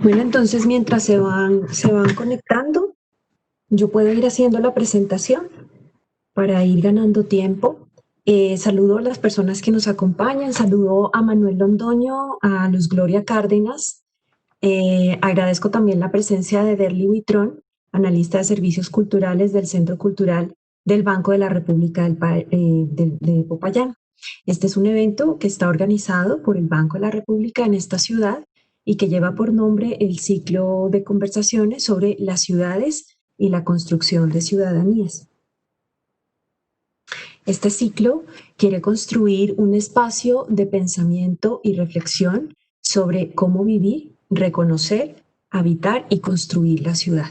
Bueno, entonces mientras se van conectando, yo puedo ir haciendo la presentación para ir ganando tiempo. Saludo a las personas que nos acompañan, saludo a Manuel Londoño, a Luz Gloria Cárdenas. Agradezco también la presencia de Derly Buitrón, analista de servicios culturales del Centro Cultural del Banco de la República de Popayán. Este es un evento que está organizado por el Banco de la República en esta ciudad y que lleva por nombre el ciclo de conversaciones sobre las ciudades y la construcción de ciudadanías. Este ciclo quiere construir un espacio de pensamiento y reflexión sobre cómo vivir, reconocer, habitar y construir la ciudad.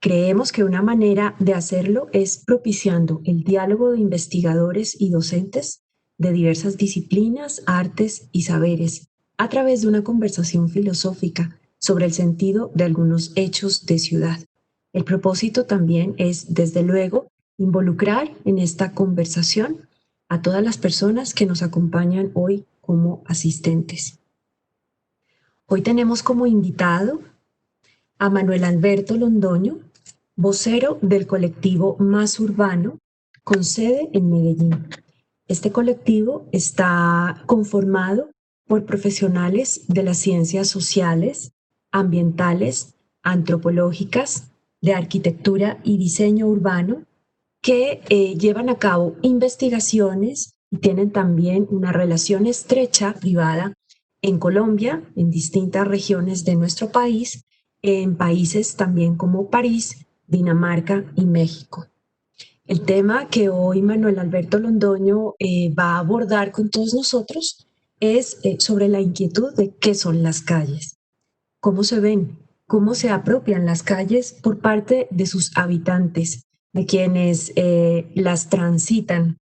Creemos que una manera de hacerlo es propiciando el diálogo de investigadores y docentes de diversas disciplinas, artes y saberes a través de una conversación filosófica sobre el sentido de algunos hechos de ciudad. El propósito también es, desde luego, involucrar en esta conversación a todas las personas que nos acompañan hoy como asistentes. Hoy tenemos como invitado a Manuel Alberto Londoño, vocero del colectivo Más Urbano, con sede en Medellín. Este colectivo está conformado por profesionales de las ciencias sociales, ambientales, antropológicas, de arquitectura y diseño urbano, que llevan a cabo investigaciones y tienen también una relación estrecha, privada, en Colombia, en distintas regiones de nuestro país, en países también como París, Dinamarca y México. El tema que hoy Manuel Alberto Londoño va a abordar con todos nosotros es sobre la inquietud de qué son las calles, cómo se ven, cómo se apropian las calles por parte de sus habitantes, de quienes las transitan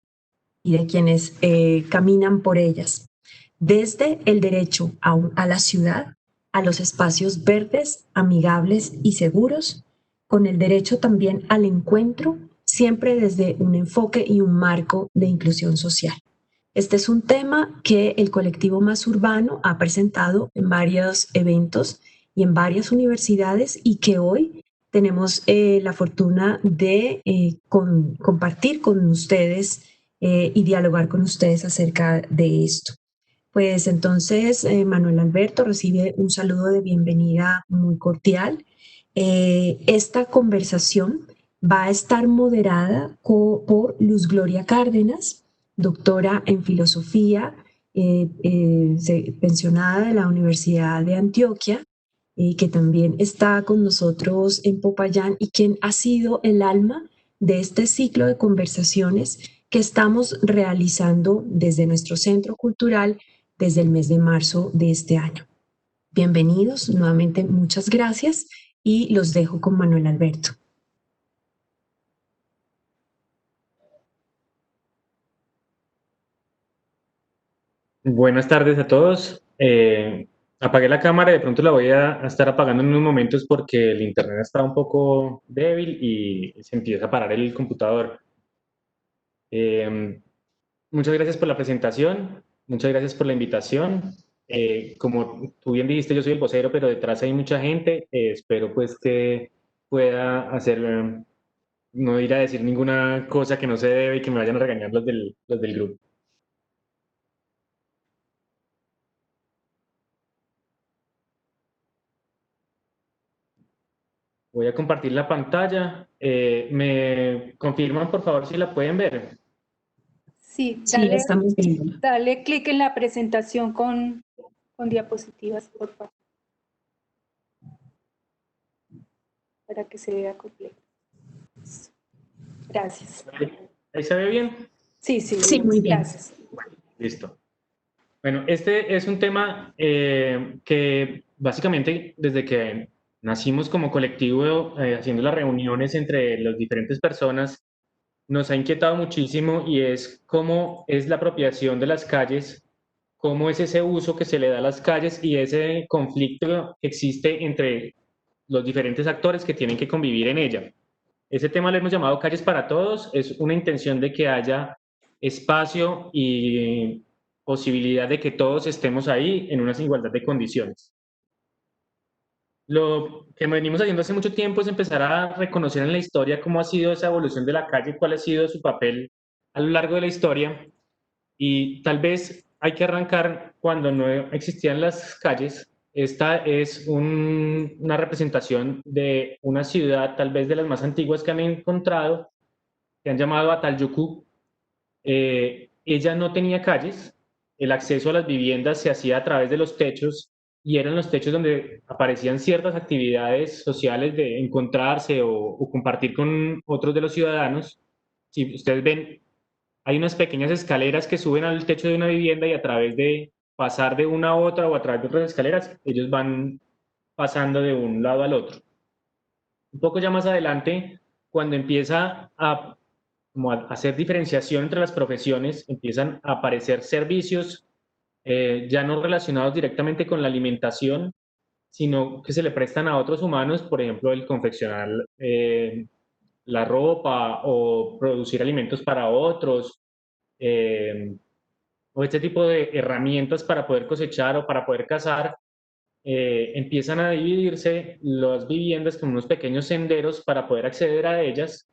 y de quienes caminan por ellas, desde el derecho a la ciudad, a los espacios verdes, amigables y seguros, con el derecho también al encuentro, siempre desde un enfoque y un marco de inclusión social. Este es un tema que el colectivo Más Urbano ha presentado en varios eventos y en varias universidades y que hoy tenemos la fortuna de compartir con ustedes y dialogar con ustedes acerca de esto. Pues entonces, Manuel Alberto recibe un saludo de bienvenida muy cordial. Esta conversación va a estar moderada por Luz Gloria Cárdenas, doctora en filosofía, pensionada de la Universidad de Antioquia, que también está con nosotros en Popayán y quien ha sido el alma de este ciclo de conversaciones que estamos realizando desde nuestro centro cultural desde el mes de marzo de este año. Bienvenidos, nuevamente muchas gracias y los dejo con Manuel Alberto. Buenas tardes a todos. Apagué la cámara y de pronto la voy a estar apagando en unos momentos porque el internet está un poco débil y se empieza a parar el computador. Muchas gracias por la presentación, muchas gracias por la invitación. Como tú bien dijiste, yo soy el vocero, pero detrás hay mucha gente. Espero pues que pueda hacer, no ir a decir ninguna cosa que no se debe y que me vayan a regañar los del grupo. Voy a compartir la pantalla. ¿Me confirman, por favor, si la pueden ver? Sí, Sí, la estamos viendo. dale clic en la presentación con diapositivas, por favor, para que se vea completo. Gracias. ¿Ahí se ve bien? Sí, Sí, muy bien. gracias. Listo. Bueno, este es un tema que básicamente desde que nacimos como colectivo, haciendo las reuniones entre las diferentes personas, nos ha inquietado muchísimo y es cómo es la apropiación de las calles, cómo es ese uso que se le da a las calles y ese conflicto que existe entre los diferentes actores que tienen que convivir en ella. Ese tema lo hemos llamado Calles para Todos, es una intención de que haya espacio y posibilidad de que todos estemos ahí en una igualdad de condiciones. Lo que venimos haciendo hace mucho tiempo es empezar a reconocer en la historia cómo ha sido esa evolución de la calle, cuál ha sido su papel a lo largo de la historia. Y tal vez hay que arrancar cuando no existían las calles. Esta es una representación de una ciudad, tal vez de las más antiguas que han encontrado, que han llamado Atalyuku. Ella no tenía calles, el acceso a las viviendas se hacía a través de los techos y eran los techos donde aparecían ciertas actividades sociales de encontrarse o compartir con otros de los ciudadanos. Si ustedes ven, hay unas pequeñas escaleras que suben al techo de una vivienda y a través de pasar de una a otra o a través de otras escaleras, ellos van pasando de un lado al otro. Un poco ya más adelante, cuando empieza a, como a hacer diferenciación entre las profesiones, empiezan a aparecer servicios ya no relacionados directamente con la alimentación, sino que se le prestan a otros humanos, por ejemplo, el confeccionar la ropa o producir alimentos para otros, eh, o este tipo de herramientas para poder cosechar o para poder cazar. Empiezan a dividirse las viviendas con unos pequeños senderos para poder acceder a ellas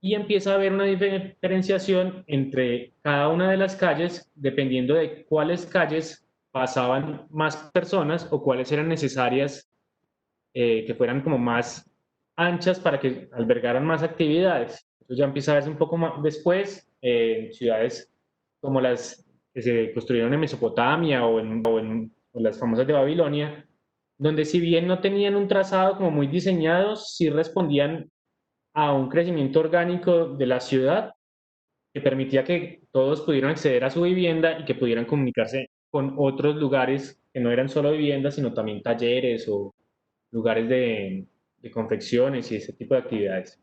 y empieza a haber una diferenciación entre cada una de las calles dependiendo de cuáles calles pasaban más personas o cuáles eran necesarias que fueran como más anchas para que albergaran más actividades. Eso ya empieza a verse un poco más después en ciudades como las que se construyeron en Mesopotamia o las famosas de Babilonia, donde si bien no tenían un trazado como muy diseñado, sí respondían a un crecimiento orgánico de la ciudad que permitía que todos pudieran acceder a su vivienda y que pudieran comunicarse con otros lugares que no eran solo viviendas, sino también talleres o lugares de confecciones y ese tipo de actividades.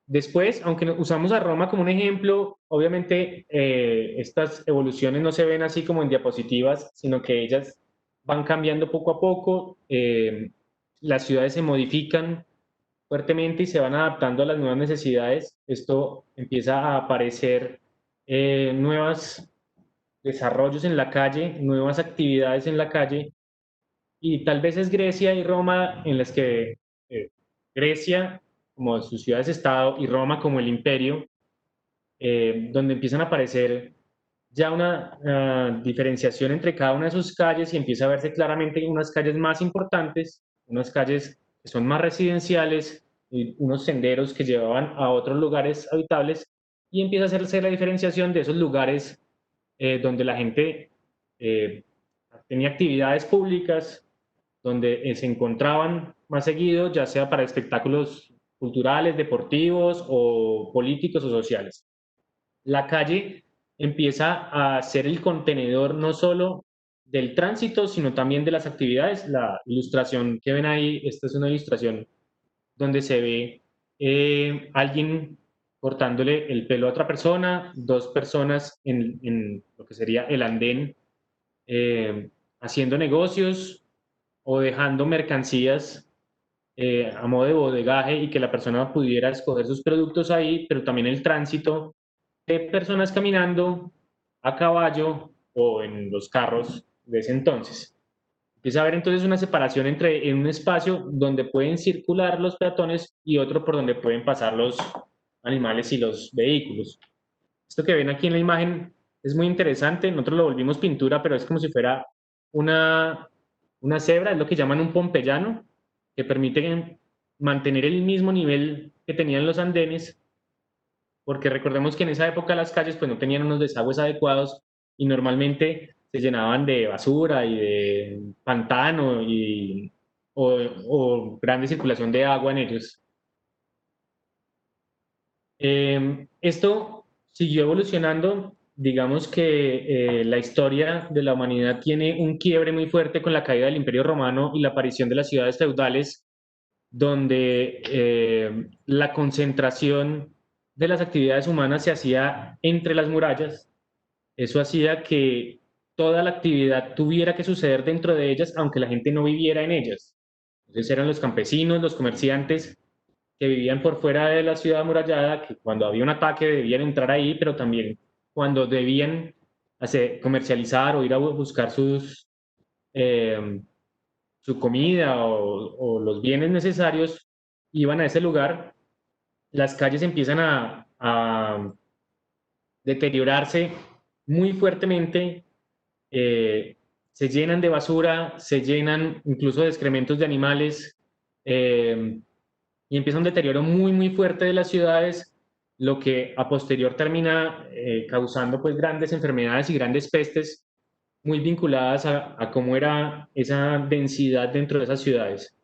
Después, aunque usamos a Roma como un ejemplo, obviamente estas evoluciones no se ven así como en diapositivas, sino que ellas van cambiando poco a poco. Las ciudades se modifican fuertemente y se van adaptando a las nuevas necesidades. Esto empieza a aparecer nuevos desarrollos en la calle, nuevas actividades en la calle, y tal vez es Grecia y Roma en las que Grecia como sus ciudades-estado y Roma como el imperio, donde empiezan a aparecer ya una diferenciación entre cada una de sus calles y empieza a verse claramente unas calles más importantes, unas calles que son más residenciales, y unos senderos que llevaban a otros lugares habitables y empieza a hacerse la diferenciación de esos lugares donde la gente eh, tenía actividades públicas, donde se encontraban más seguido, ya sea para espectáculos culturales, deportivos o políticos o sociales. La calle empieza a ser el contenedor no solo del tránsito, sino también de las actividades. La ilustración que ven ahí, esta es una ilustración donde se ve alguien cortándole el pelo a otra persona, dos personas en lo que sería el andén haciendo negocios o dejando mercancías a modo de bodegaje y que la persona pudiera escoger sus productos ahí, pero también el tránsito de personas caminando a caballo o en los carros de ese entonces. Empieza a haber entonces una separación entre en un espacio donde pueden circular los peatones y otro por donde pueden pasar los animales y los vehículos. Esto que ven aquí en la imagen es muy interesante. Nosotros lo volvimos pintura, pero es como si fuera una, una cebra, es lo que llaman un pompeyano, que permite mantener el mismo nivel que tenían los andenes, porque recordemos que en esa época las calles pues no tenían unos desagües adecuados y normalmente se llenaban de basura y de pantano o grande circulación de agua en ellos. Esto siguió evolucionando. Digamos que la historia de la humanidad tiene un quiebre muy fuerte con la caída del Imperio Romano y la aparición de las ciudades feudales, donde la concentración de las actividades humanas se hacía entre las murallas. Eso hacía que toda la actividad tuviera que suceder dentro de ellas, aunque la gente no viviera en ellas. Entonces eran los campesinos, los comerciantes que vivían por fuera de la ciudad amurallada, que cuando había un ataque debían entrar ahí, pero también cuando debían comercializar o ir a buscar sus su comida o los bienes necesarios, iban a ese lugar. Las calles empiezan a deteriorarse muy fuertemente, se llenan de basura, se llenan incluso de excrementos de animales, y empieza un deterioro muy, muy fuerte de las ciudades, lo que a posterior termina causando pues grandes enfermedades y grandes pestes muy vinculadas a cómo era esa densidad dentro de esas ciudades.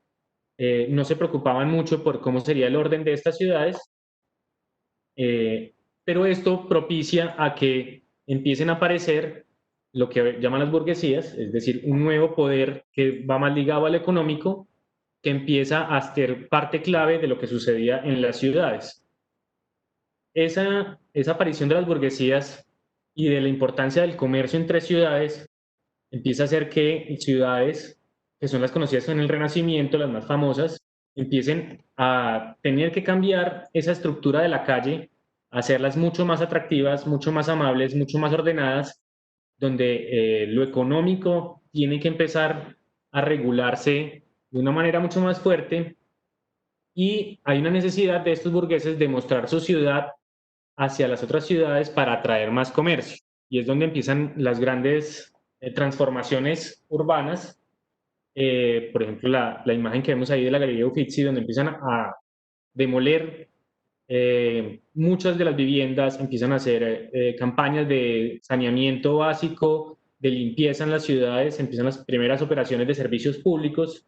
No se preocupaban mucho por cómo sería el orden de estas ciudades, pero esto propicia a que empiecen a aparecer lo que llaman las burguesías, es decir, un nuevo poder que va más ligado al económico, que empieza a ser parte clave de lo que sucedía en las ciudades. Esa aparición de las burguesías y de la importancia del comercio entre ciudades empieza a hacer que ciudades, que son las conocidas en el Renacimiento, las más famosas, empiecen a tener que cambiar esa estructura de la calle, hacerlas mucho más atractivas, mucho más amables, mucho más ordenadas, donde lo económico tiene que empezar a regularse de una manera mucho más fuerte, y hay una necesidad de estos burgueses de mostrar su ciudad hacia las otras ciudades para atraer más comercio. Y es donde empiezan las grandes transformaciones urbanas. Por ejemplo, la imagen que vemos ahí de la Galería Uffizi, donde empiezan a demoler muchas de las viviendas, empiezan a hacer campañas de saneamiento básico, de limpieza en las ciudades, empiezan las primeras operaciones de servicios públicos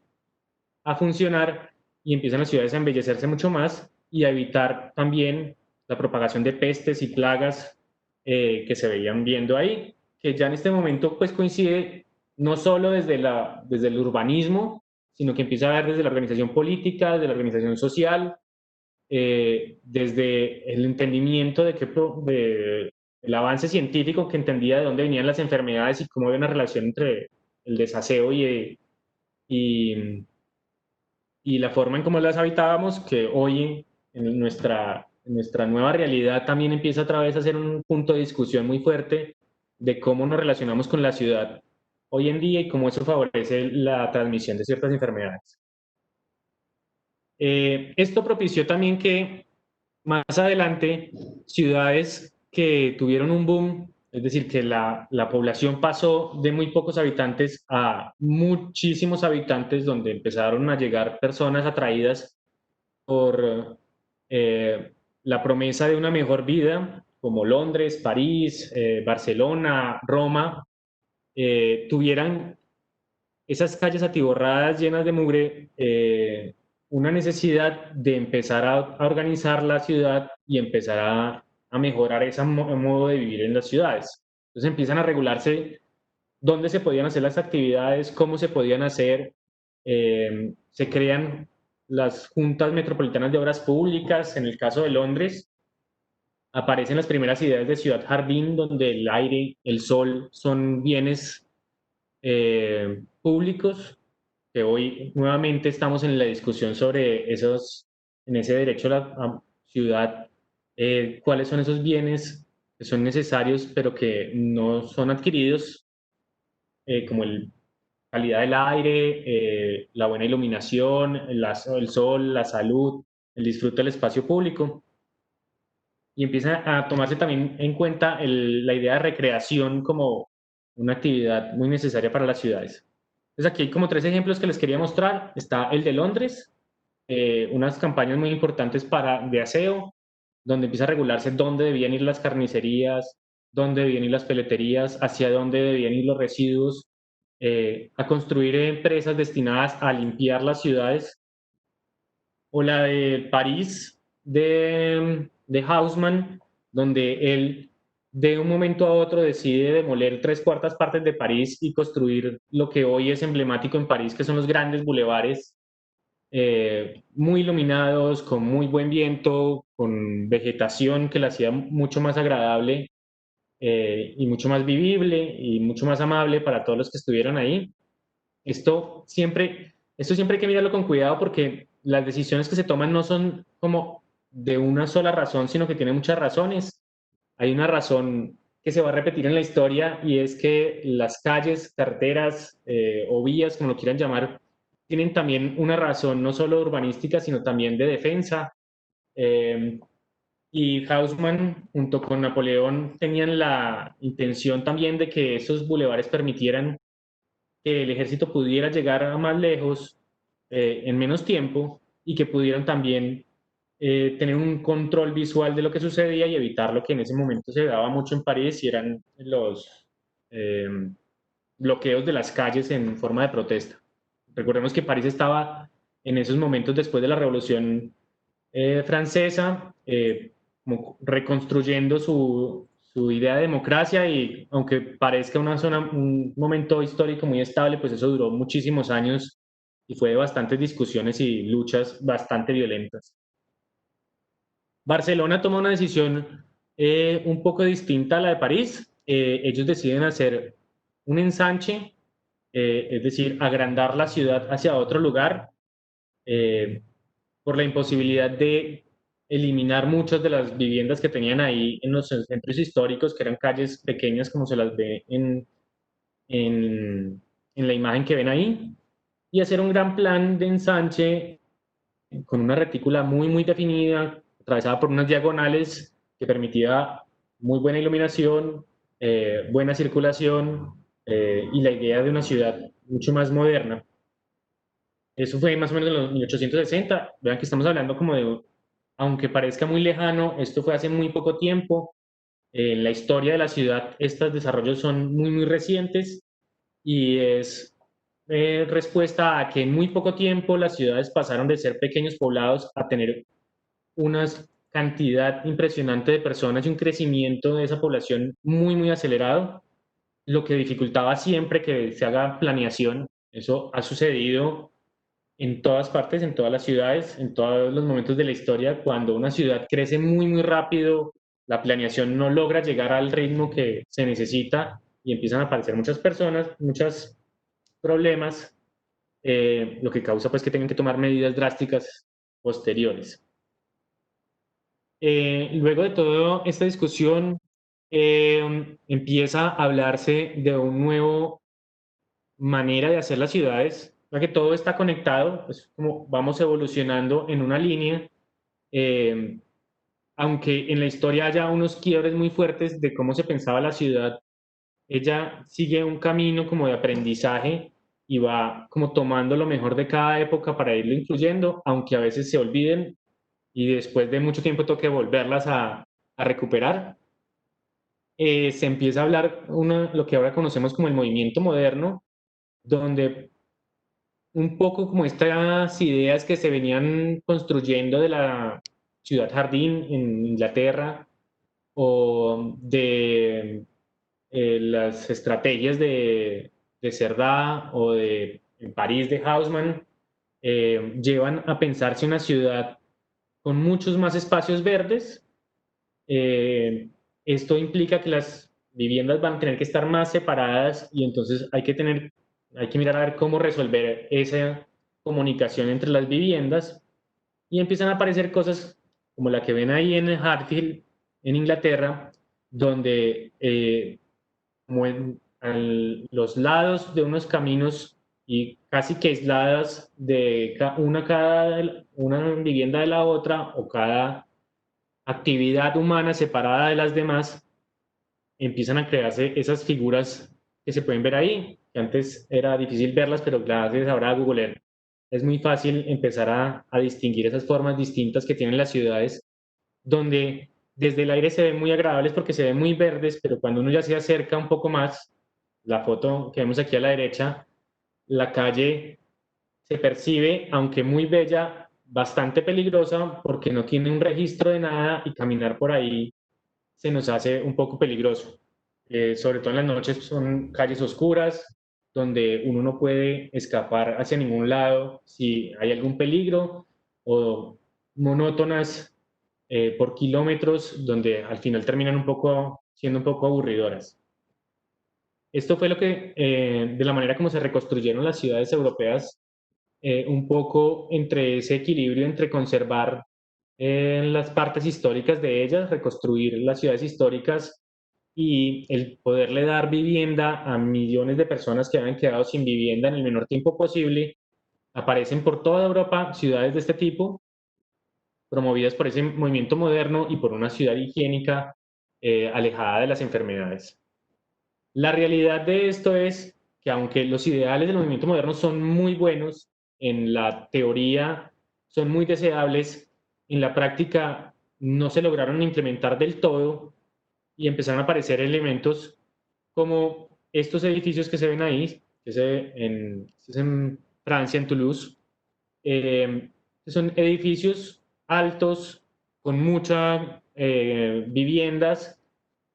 a funcionar, y empiezan las ciudades a embellecerse mucho más y a evitar también la propagación de pestes y plagas que se veían viendo ahí, que ya en este momento pues coincide no solo desde el urbanismo, sino que empieza a ver desde la organización política, desde la organización social, desde el entendimiento el avance científico, que entendía de dónde venían las enfermedades y cómo había una relación entre el desaseo y, y la forma en cómo las habitábamos, que hoy en nuestra nueva realidad también empieza otra vez a ser un punto de discusión muy fuerte de cómo nos relacionamos con la ciudad hoy en día y cómo eso favorece la transmisión de ciertas enfermedades. Esto propició también que más adelante ciudades que tuvieron un boom, es decir, que la población pasó de muy pocos habitantes a muchísimos habitantes, donde empezaron a llegar personas atraídas por la promesa de una mejor vida, como Londres, París, Barcelona, Roma, tuvieran esas calles atiborradas, llenas de mugre, una necesidad de empezar a organizar la ciudad y empezar a mejorar ese modo de vivir en las ciudades. Entonces empiezan a regularse dónde se podían hacer las actividades, cómo se podían hacer, se crean las juntas metropolitanas de obras públicas. En el caso de Londres, aparecen las primeras ideas de ciudad jardín, donde el aire, el sol son bienes públicos, que hoy nuevamente estamos en la discusión sobre en ese derecho a la ciudad, cuáles son esos bienes que son necesarios pero que no son adquiridos, como la calidad del aire, la buena iluminación, el sol, la salud, el disfrute del espacio público. Y empieza a tomarse también en cuenta la idea de recreación como una actividad muy necesaria para las ciudades. Entonces aquí hay como 3 ejemplos que les quería mostrar. Está el de Londres, unas campañas muy importantes de aseo, donde empieza a regularse dónde debían ir las carnicerías, dónde debían ir las peleterías, hacia dónde debían ir los residuos, a construir empresas destinadas a limpiar las ciudades. O la de París de Haussmann, donde él de un momento a otro decide demoler 3/4 partes de París y construir lo que hoy es emblemático en París, que son los grandes bulevares muy iluminados, con muy buen viento, con vegetación que la hacía mucho más agradable, y mucho más vivible y mucho más amable para todos los que estuvieron ahí. Esto siempre hay que mirarlo con cuidado, porque las decisiones que se toman no son como de una sola razón, sino que tienen muchas razones. Hay una razón que se va a repetir en la historia, y es que las calles, carreteras o vías, como lo quieran llamar, tienen también una razón no solo urbanística, sino también de defensa. Y Haussmann, junto con Napoleón, tenían la intención también de que esos bulevares permitieran que el ejército pudiera llegar a más lejos en menos tiempo, y que pudieran también tener un control visual de lo que sucedía y evitar lo que en ese momento se daba mucho en París, y eran los eh, bloqueos de las calles en forma de protesta. Recordemos que París estaba en esos momentos, después de la Revolución Francesa, como reconstruyendo su idea de democracia, y aunque parezca un momento histórico muy estable, pues eso duró muchísimos años y fue de bastantes discusiones y luchas bastante violentas. Barcelona toma una decisión un poco distinta a la de París. Ellos deciden hacer un ensanche, es decir, agrandar la ciudad hacia otro lugar, eh, por la imposibilidad de eliminar muchas de las viviendas que tenían ahí en los centros históricos, que eran calles pequeñas como se las ve en la imagen que ven ahí, y hacer un gran plan de ensanche con una retícula muy, muy definida, atravesada por unas diagonales que permitía muy buena iluminación, buena circulación, y la idea de una ciudad mucho más moderna. Eso fue más o menos en los 1860. Vean que estamos hablando como de, aunque parezca muy lejano, esto fue hace muy poco tiempo. En la historia de la ciudad, estos desarrollos son muy, muy recientes, y es respuesta a que en muy poco tiempo las ciudades pasaron de ser pequeños poblados a tener una cantidad impresionante de personas y un crecimiento de esa población muy, muy acelerado, lo que dificultaba siempre que se haga planeación. Eso ha sucedido en todas partes, en todas las ciudades, en todos los momentos de la historia. Cuando una ciudad crece muy, muy rápido, la planeación no logra llegar al ritmo que se necesita y empiezan a aparecer muchas personas, muchos problemas, lo que causa pues que tengan que tomar medidas drásticas posteriores. Luego de toda esta discusión, empieza a hablarse de un nuevo manera de hacer las ciudades, ya que todo está conectado, es como vamos evolucionando en una línea, eh, aunque en la historia haya unos quiebres muy fuertes de cómo se pensaba la ciudad, ella sigue un camino como de aprendizaje y va como tomando lo mejor de cada época para irlo incluyendo, aunque a veces se olviden y después de mucho tiempo toque volverlas a recuperar. Se empieza a hablar lo que ahora conocemos como el movimiento moderno, donde un poco como estas ideas que se venían construyendo de la ciudad jardín en Inglaterra, o de las estrategias de Cerdá o de en París de Haussmann, llevan a pensarse una ciudad con muchos más espacios verdes. Eh, Esto implica que las viviendas van a tener que estar más separadas, y entonces hay que mirar a ver cómo resolver esa comunicación entre las viviendas, y empiezan a aparecer cosas como la que ven ahí en Hartfield, en Inglaterra, donde como en los lados de unos caminos y casi que aisladas de una vivienda de la otra, o cada actividad humana separada de las demás, empiezan a crearse esas figuras que se pueden ver ahí, que antes era difícil verlas, pero gracias ahora a Google Earth es muy fácil empezar a distinguir esas formas distintas que tienen las ciudades, donde desde el aire se ven muy agradables porque se ven muy verdes, pero cuando uno ya se acerca un poco más, la foto que vemos aquí a la derecha, la calle se percibe, aunque muy bella, bastante peligrosa porque no tiene un registro de nada, y caminar por ahí se nos hace un poco peligroso. Sobre todo en las noches son calles oscuras donde uno no puede escapar hacia ningún lado si hay algún peligro, o monótonas por kilómetros donde al final terminan siendo un poco aburridoras. Esto fue de la manera como se reconstruyeron las ciudades europeas, un poco entre ese equilibrio entre conservar las partes históricas de ellas, reconstruir las ciudades históricas, y el poderle dar vivienda a millones de personas que habían quedado sin vivienda en el menor tiempo posible, aparecen por toda Europa ciudades de este tipo, promovidas por ese movimiento moderno y por una ciudad higiénica alejada de las enfermedades. La realidad de esto es que aunque los ideales del movimiento moderno son muy buenos, en la teoría son muy deseables, en la práctica no se lograron implementar del todo y empezaron a aparecer elementos como estos edificios que se ven ahí, que es en Francia, en Toulouse, son edificios altos con muchas viviendas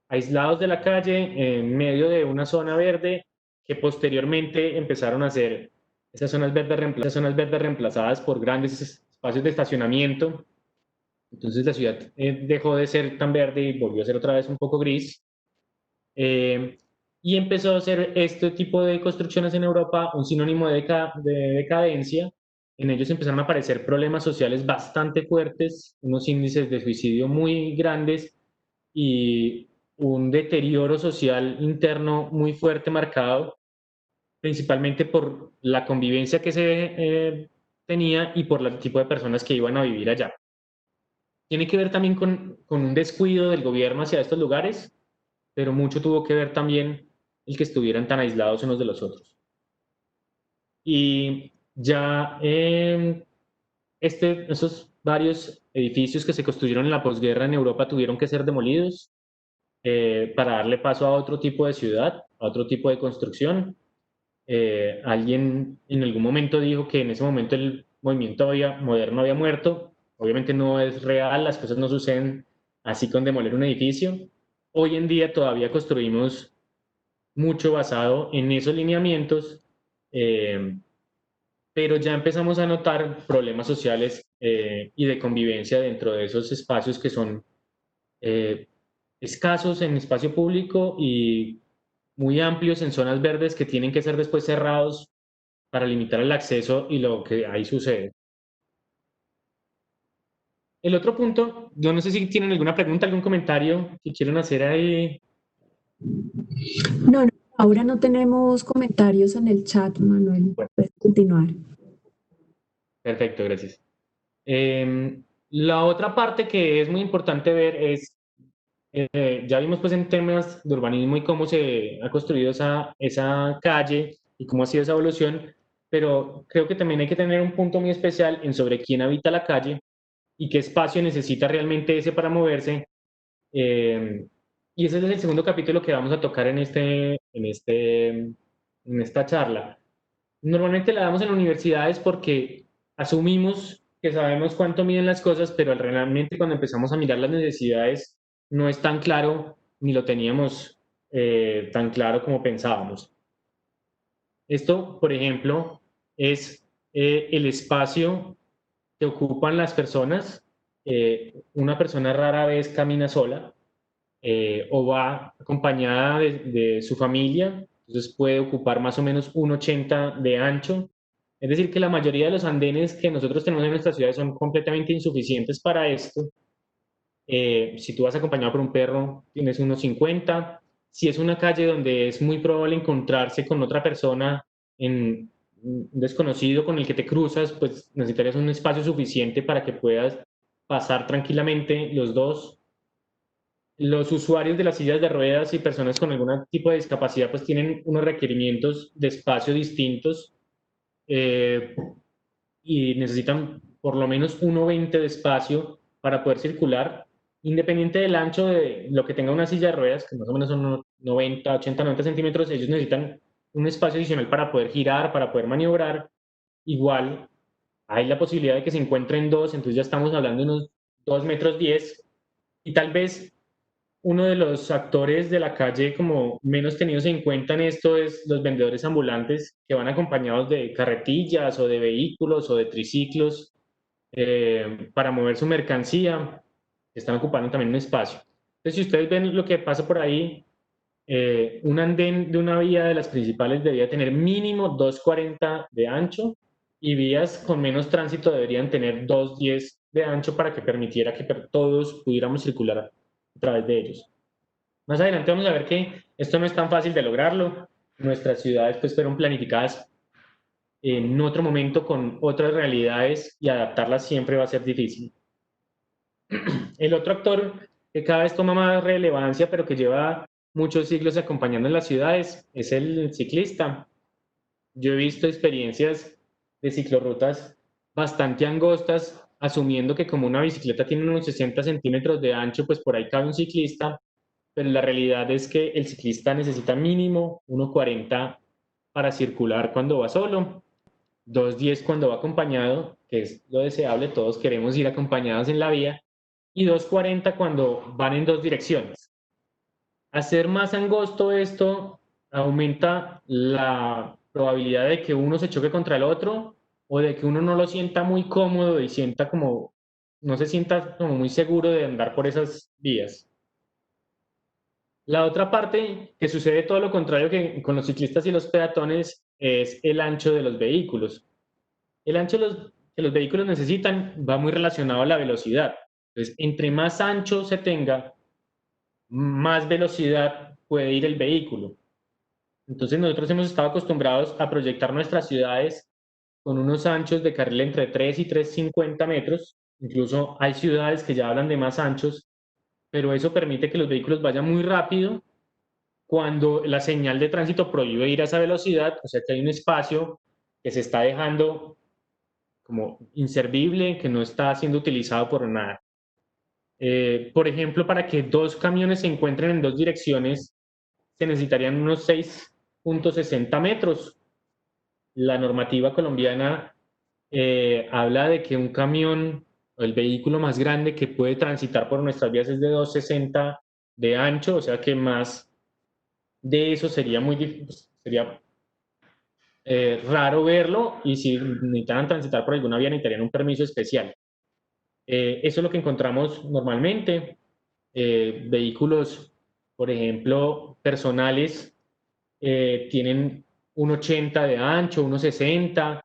aislados de la calle, en medio de una zona verde, que posteriormente empezaron a ser esas zonas verdes reemplazadas por grandes espacios de estacionamiento. Entonces la ciudad dejó de ser tan verde y volvió a ser otra vez un poco gris. Y empezó a ser este tipo de construcciones en Europa un sinónimo de decadencia. En ellos empezaron a aparecer problemas sociales bastante fuertes, unos índices de suicidio muy grandes y un deterioro social interno muy fuerte marcado, principalmente por la convivencia que se tenía y por el tipo de personas que iban a vivir allá. Tiene que ver también con un descuido del gobierno hacia estos lugares, pero mucho tuvo que ver también el que estuvieran tan aislados unos de los otros. Y ya esos varios edificios que se construyeron en la posguerra en Europa tuvieron que ser demolidos para darle paso a otro tipo de ciudad, a otro tipo de construcción. Alguien en algún momento dijo que en ese momento el movimiento moderno había muerto. Obviamente no es real, las cosas no suceden así con demoler un edificio. Hoy en día todavía construimos mucho basado en esos lineamientos, pero ya empezamos a notar problemas sociales y de convivencia dentro de esos espacios que son escasos en espacio público y muy amplios en zonas verdes que tienen que ser después cerrados para limitar el acceso y lo que ahí sucede. El otro punto, yo no sé si tienen alguna pregunta, algún comentario que quieran hacer ahí. No, no, ahora no tenemos comentarios en el chat, Manuel. Bueno. Puedes continuar. Perfecto, gracias. La otra parte que es muy importante ver es, ya vimos pues en temas de urbanismo y cómo se ha construido esa calle y cómo ha sido esa evolución, pero creo que también hay que tener un punto muy especial en sobre quién habita la calle y qué espacio necesita realmente ese para moverse. Y ese es el segundo capítulo que vamos a tocar en esta charla. Normalmente la damos en universidades porque asumimos que sabemos cuánto miden las cosas, pero realmente cuando empezamos a mirar las necesidades no es tan claro ni lo teníamos tan claro como pensábamos. Esto, por ejemplo, es el espacio que ocupan las personas. Una persona rara vez camina sola o va acompañada de su familia, entonces puede ocupar más o menos 1,80 de ancho. Es decir, que la mayoría de los andenes que nosotros tenemos en nuestras ciudades son completamente insuficientes para esto. Si tú vas acompañado por un perro, tienes 1,50. Si es una calle donde es muy probable encontrarse con otra persona, un desconocido con el que te cruzas, pues necesitarías un espacio suficiente para que puedas pasar tranquilamente los dos. Los usuarios de las sillas de ruedas y personas con algún tipo de discapacidad pues tienen unos requerimientos de espacio distintos y necesitan por lo menos 1,20 de espacio para poder circular, independiente del ancho de lo que tenga una silla de ruedas, que más o menos son unos 90, 80, 90 centímetros, ellos necesitan un espacio adicional para poder girar, para poder maniobrar. Igual hay la posibilidad de que se encuentren dos, entonces ya estamos hablando de unos 2,10 metros, y tal vez uno de los actores de la calle como menos tenidos en cuenta en esto es los vendedores ambulantes que van acompañados de carretillas o de vehículos o de triciclos para mover su mercancía, que están ocupando también un espacio. Entonces, si ustedes ven lo que pasa por ahí, un andén de una vía de las principales debería tener mínimo 2,40 de ancho y vías con menos tránsito deberían tener 2,10 de ancho para que permitiera que todos pudiéramos circular a través de ellos. Más adelante vamos a ver que esto no es tan fácil de lograrlo. Nuestras ciudades pues fueron planificadas en otro momento con otras realidades y adaptarlas siempre va a ser difícil. El otro actor que cada vez toma más relevancia, pero que lleva muchos siglos acompañando en las ciudades, es el ciclista. Yo he visto experiencias de ciclorrutas bastante angostas, asumiendo que como una bicicleta tiene unos 60 centímetros de ancho, pues por ahí cabe un ciclista, pero la realidad es que el ciclista necesita mínimo 1,40 para circular cuando va solo, 2,10 cuando va acompañado, que es lo deseable, todos queremos ir acompañados en la vía, y 2,40 cuando van en dos direcciones. Hacer más angosto esto aumenta la probabilidad de que uno se choque contra el otro o de que uno no lo sienta muy cómodo y sienta como, no se sienta como muy seguro de andar por esas vías. La otra parte que sucede todo lo contrario que con los ciclistas y los peatones es el ancho de los vehículos. El ancho que los vehículos necesitan va muy relacionado a la velocidad. Entonces, entre más ancho se tenga, más velocidad puede ir el vehículo. Entonces nosotros hemos estado acostumbrados a proyectar nuestras ciudades con unos anchos de carril entre 3 y 3,50 metros. Incluso hay ciudades que ya hablan de más anchos, pero eso permite que los vehículos vayan muy rápido cuando la señal de tránsito prohíbe ir a esa velocidad, o sea que hay un espacio que se está dejando como inservible, que no está siendo utilizado por nada. Por ejemplo, para que dos camiones se encuentren en dos direcciones, se necesitarían unos 6,60 metros. La normativa colombiana habla de que un camión o el vehículo más grande que puede transitar por nuestras vías es de 2,60 de ancho, o sea que más de eso sería muy difícil, sería raro verlo, y si necesitaran transitar por alguna vía necesitarían un permiso especial. Eso es lo que encontramos normalmente. Vehículos, por ejemplo, personales, tienen 1,80 de ancho, 1,60.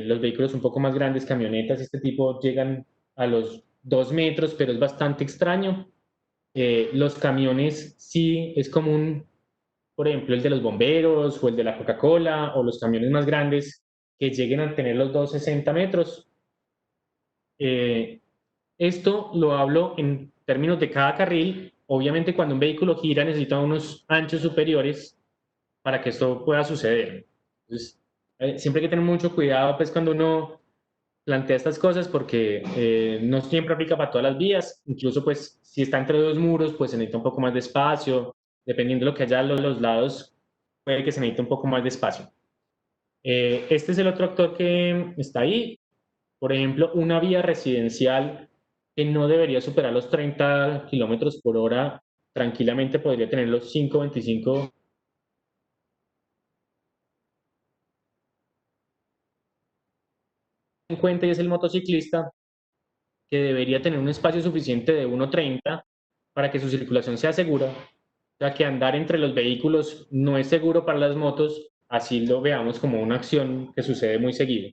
Los vehículos un poco más grandes, camionetas, este tipo, llegan a los 2 metros, pero es bastante extraño. Los camiones sí es común, por ejemplo, el de los bomberos o el de la Coca-Cola o los camiones más grandes que lleguen a tener los 2,60 metros. Esto lo hablo en términos de cada carril. Obviamente, cuando un vehículo gira necesita unos anchos superiores para que esto pueda suceder. Entonces, siempre hay que tener mucho cuidado pues, cuando uno plantea estas cosas porque no siempre aplica para todas las vías. Incluso, pues, si está entre dos muros, pues se necesita un poco más de espacio. Dependiendo de lo que haya a los lados, puede que se necesite un poco más de espacio. Este es el otro actor que está ahí. Por ejemplo, una vía residencial que no debería superar los 30 kilómetros por hora, tranquilamente podría tener los 5,25. En cuenta, y es el motociclista, que debería tener un espacio suficiente de 1,30 para que su circulación sea segura, ya que andar entre los vehículos no es seguro para las motos, así lo veamos como una acción que sucede muy seguido.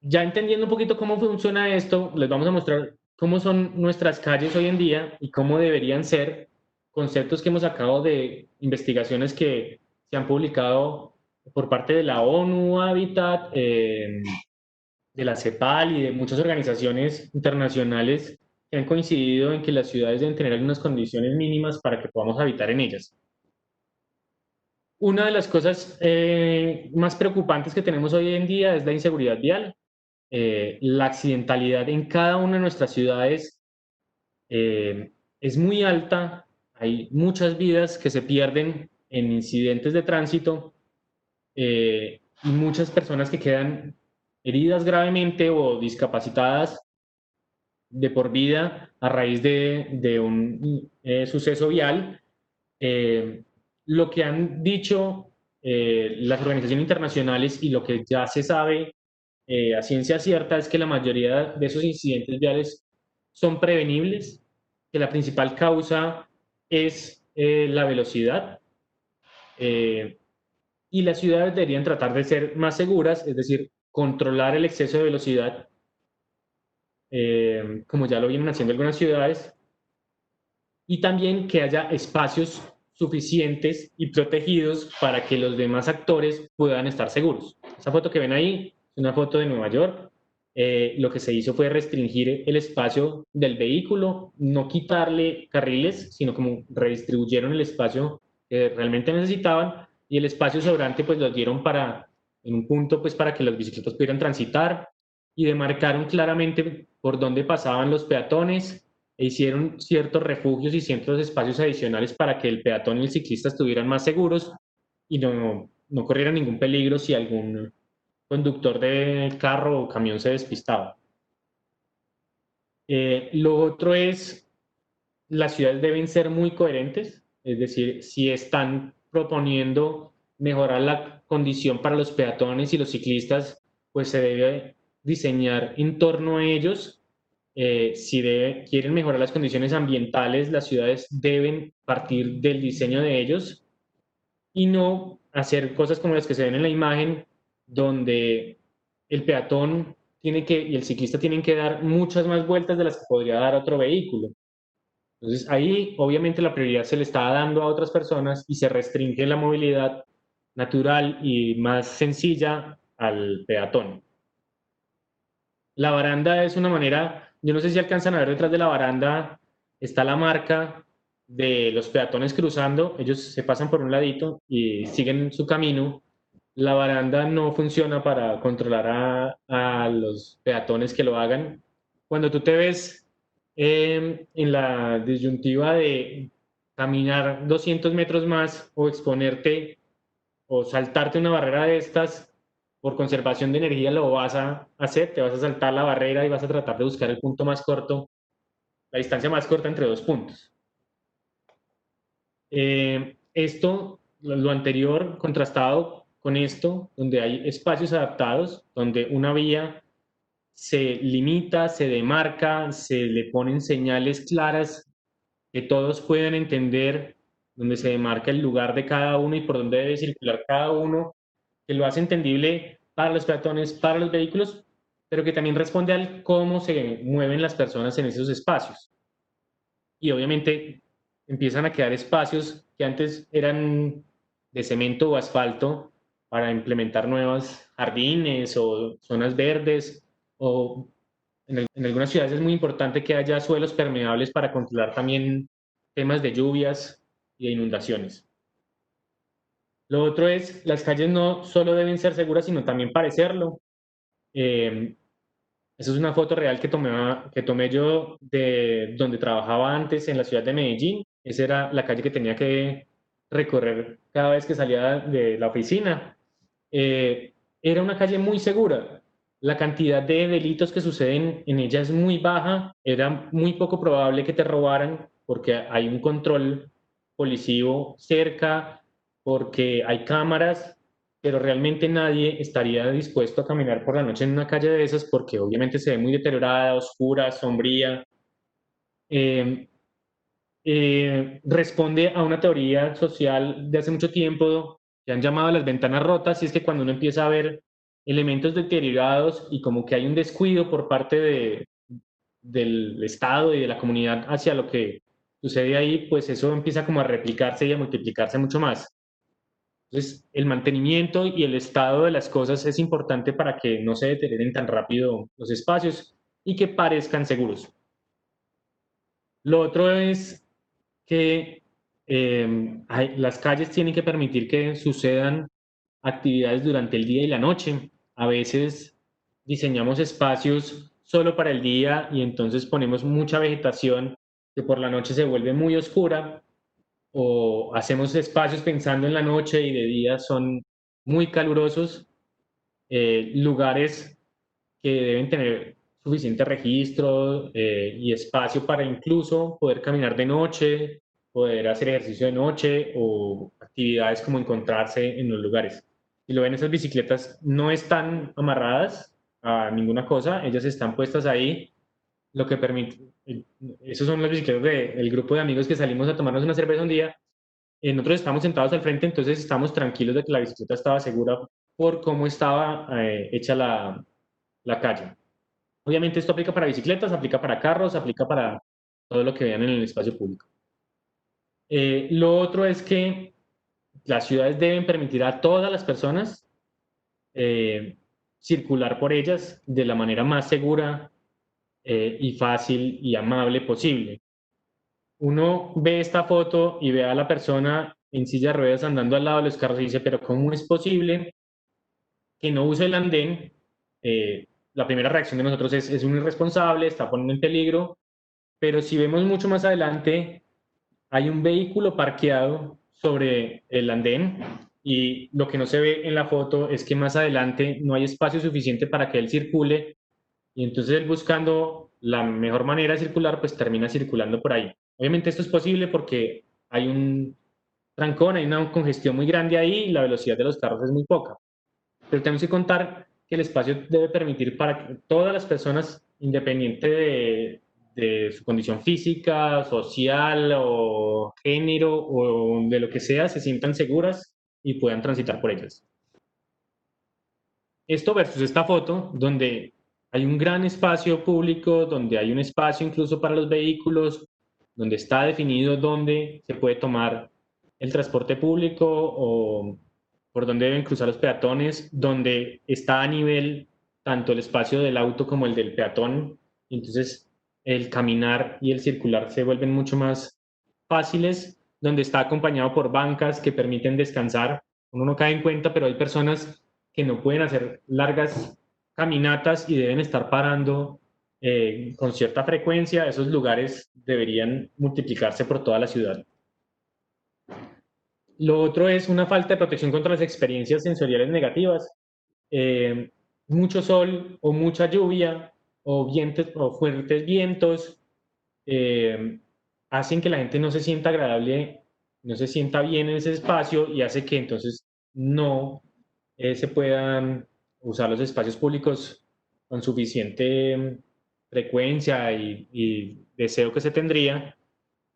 Ya entendiendo un poquito cómo funciona esto, les vamos a mostrar cómo son nuestras calles hoy en día y cómo deberían ser, conceptos que hemos sacado de investigaciones que se han publicado por parte de la ONU Habitat, de la CEPAL y de muchas organizaciones internacionales que han coincidido en que las ciudades deben tener algunas condiciones mínimas para que podamos habitar en ellas. Una de las cosas más preocupantes que tenemos hoy en día es la inseguridad vial. La accidentalidad en cada una de nuestras ciudades es muy alta. Hay muchas vidas que se pierden en incidentes de tránsito, y muchas personas que quedan heridas gravemente o discapacitadas de por vida a raíz de un suceso vial. Lo que han dicho las organizaciones internacionales y lo que ya se sabe a ciencia cierta es que la mayoría de esos incidentes viales son prevenibles, que la principal causa es la velocidad, y las ciudades deberían tratar de ser más seguras, es decir, controlar el exceso de velocidad como ya lo vienen haciendo algunas ciudades, y también que haya espacios suficientes y protegidos para que los demás actores puedan estar seguros. Esa foto que ven ahí es una foto de Nueva York. Lo que se hizo fue restringir el espacio del vehículo, no quitarle carriles, sino como redistribuyeron el espacio que realmente necesitaban, y el espacio sobrante pues lo dieron en un punto pues para que las bicicletas pudieran transitar, y demarcaron claramente por dónde pasaban los peatones, e hicieron ciertos refugios y ciertos espacios adicionales para que el peatón y el ciclista estuvieran más seguros y no corrieran ningún peligro si algún conductor de carro o camión se despistaba. Lo otro es, las ciudades deben ser muy coherentes, es decir, si están proponiendo mejorar la condición para los peatones y los ciclistas, pues se debe diseñar en torno a ellos. Si quieren mejorar las condiciones ambientales, las ciudades deben partir del diseño de ellos y no hacer cosas como las que se ven en la imagen, donde el peatón y el ciclista tienen que dar muchas más vueltas de las que podría dar otro vehículo. Entonces ahí obviamente la prioridad se le está dando a otras personas y se restringe la movilidad natural y más sencilla al peatón. La baranda es una manera, yo no sé si alcanzan a ver detrás de la baranda, está la marca de los peatones cruzando, ellos se pasan por un ladito y siguen su camino. La baranda no funciona para controlar a los peatones que lo hagan. Cuando tú te ves en la disyuntiva de caminar 200 metros más o exponerte o saltarte una barrera de estas, por conservación de energía lo vas a hacer, te vas a saltar la barrera y vas a tratar de buscar el punto más corto, la distancia más corta entre dos puntos. Lo anterior contrastado con esto, donde hay espacios adaptados, donde una vía se limita, se demarca, se le ponen señales claras que todos puedan entender, donde se demarca el lugar de cada uno y por dónde debe circular cada uno, que lo hace entendible para los peatones, para los vehículos, pero que también responde al cómo se mueven las personas en esos espacios. Y obviamente empiezan a quedar espacios que antes eran de cemento o asfalto para implementar nuevos jardines o zonas verdes, o en algunas ciudades es muy importante que haya suelos permeables para controlar también temas de lluvias y de inundaciones. Lo otro es, las calles no solo deben ser seguras, sino también parecerlo. Esa es una foto real que tomé yo de donde trabajaba antes en la ciudad de Medellín. Esa era la calle que tenía que recorrer cada vez que salía de la oficina. Era una calle muy segura. La cantidad de delitos que suceden en ella es muy baja. Era muy poco probable que te robaran porque hay un control policivo cerca, porque hay cámaras, pero realmente nadie estaría dispuesto a caminar por la noche en una calle de esas porque obviamente se ve muy deteriorada, oscura, sombría. Eh, Responde a una teoría social de hace mucho tiempo que han llamado las ventanas rotas, y es que cuando uno empieza a ver elementos deteriorados y como que hay un descuido por parte del Estado y de la comunidad hacia lo que sucede ahí, pues eso empieza como a replicarse y a multiplicarse mucho más. Entonces, el mantenimiento y el estado de las cosas es importante para que no se deterioren tan rápido los espacios y que parezcan seguros. Lo otro es que las calles tienen que permitir que sucedan actividades durante el día y la noche. A veces diseñamos espacios solo para el día y entonces ponemos mucha vegetación que por la noche se vuelve muy oscura, o hacemos espacios pensando en la noche y de día son muy calurosos, lugares que deben tener suficiente registro y espacio para incluso poder caminar de noche, poder hacer ejercicio de noche o actividades como encontrarse en los lugares. Y lo ven, esas bicicletas no están amarradas a ninguna cosa, ellas están puestas ahí, lo que permite, esos son las bicicletas del grupo de amigos que salimos a tomarnos una cerveza un día. Nosotros estamos sentados al frente, entonces estamos tranquilos de que la bicicleta estaba segura por cómo estaba hecha la calle. Obviamente esto aplica para bicicletas, aplica para carros, aplica para todo lo que vean en el espacio público. Lo otro es que las ciudades deben permitir a todas las personas circular por ellas de la manera más segura y fácil y amable posible. Uno ve esta foto y ve a la persona en silla de ruedas andando al lado de los carros y dice, pero ¿cómo es posible que no use el andén? La primera reacción de nosotros es un irresponsable, está poniendo en peligro, pero si vemos mucho más adelante, hay un vehículo parqueado sobre el andén y lo que no se ve en la foto es que más adelante no hay espacio suficiente para que él circule y entonces él buscando la mejor manera de circular, pues termina circulando por ahí. Obviamente esto es posible porque hay un trancón, hay una congestión muy grande ahí y la velocidad de los carros es muy poca. Pero tenemos que contar que el espacio debe permitir para que todas las personas, independiente de su condición física, social o género o de lo que sea, se sientan seguras y puedan transitar por ellas. Esto versus esta foto, donde hay un gran espacio público, donde hay un espacio incluso para los vehículos, donde está definido dónde se puede tomar el transporte público o por dónde deben cruzar los peatones, donde está a nivel tanto el espacio del auto como el del peatón. Entonces, el caminar y el circular se vuelven mucho más fáciles, donde está acompañado por bancas que permiten descansar. Uno no cae en cuenta, pero hay personas que no pueden hacer largas caminatas y deben estar parando con cierta frecuencia. Esos lugares deberían multiplicarse por toda la ciudad. Lo otro es una falta de protección contra las experiencias sensoriales negativas. Mucho sol o mucha lluvia o, vientos, o fuertes vientos hacen que la gente no se sienta agradable, no se sienta bien en ese espacio y hace que entonces no se puedan usar los espacios públicos con suficiente frecuencia y deseo que se tendría.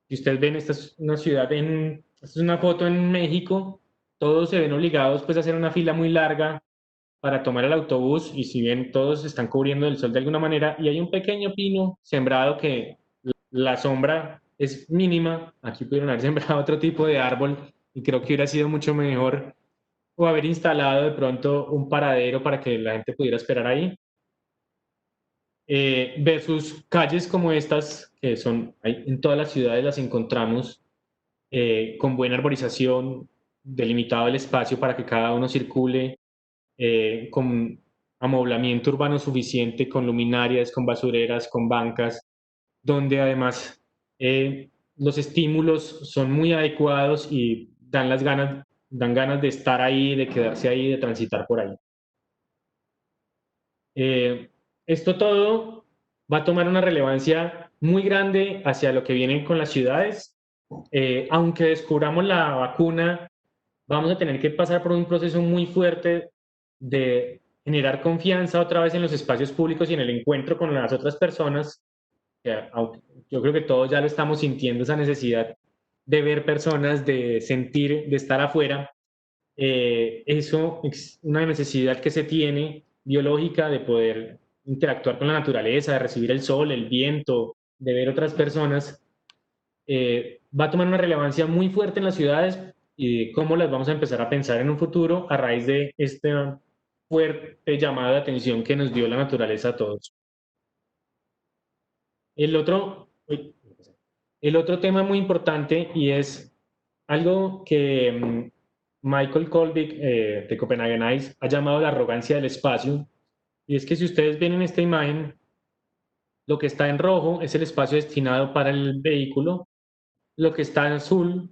Si ustedes ven, esta es una ciudad esta es una foto en México, todos se ven obligados pues a hacer una fila muy larga para tomar el autobús y si bien todos están cubriendo el sol de alguna manera y hay un pequeño pino sembrado que la sombra es mínima, aquí pudieron haber sembrado otro tipo de árbol y creo que hubiera sido mucho mejor o haber instalado de pronto un paradero para que la gente pudiera esperar ahí. Versus calles como estas, que son en todas las ciudades las encontramos con buena arborización, delimitado el espacio para que cada uno circule, con amoblamiento urbano suficiente, con luminarias, con basureras, con bancas, donde además los estímulos son muy adecuados y dan ganas de estar ahí, de quedarse ahí, de transitar por ahí. Esto todo va a tomar una relevancia muy grande hacia lo que viene con las ciudades. Aunque descubramos la vacuna, vamos a tener que pasar por un proceso muy fuerte de generar confianza otra vez en los espacios públicos y en el encuentro con las otras personas. Yo creo que todos ya lo estamos sintiendo, esa necesidad de ver personas, de sentir, de estar afuera. Eso es una necesidad que se tiene biológica de poder interactuar con la naturaleza, de recibir el sol, el viento, de ver otras personas, va a tomar una relevancia muy fuerte en las ciudades y de cómo las vamos a empezar a pensar en un futuro a raíz de esta fuerte llamada de atención que nos dio la naturaleza a todos. El otro tema muy importante y es algo que Michael Kolvik de Copenhagen Eyes ha llamado la arrogancia del espacio, y es que si ustedes ven en esta imagen, lo que está en rojo es el espacio destinado para el vehículo, lo que está en azul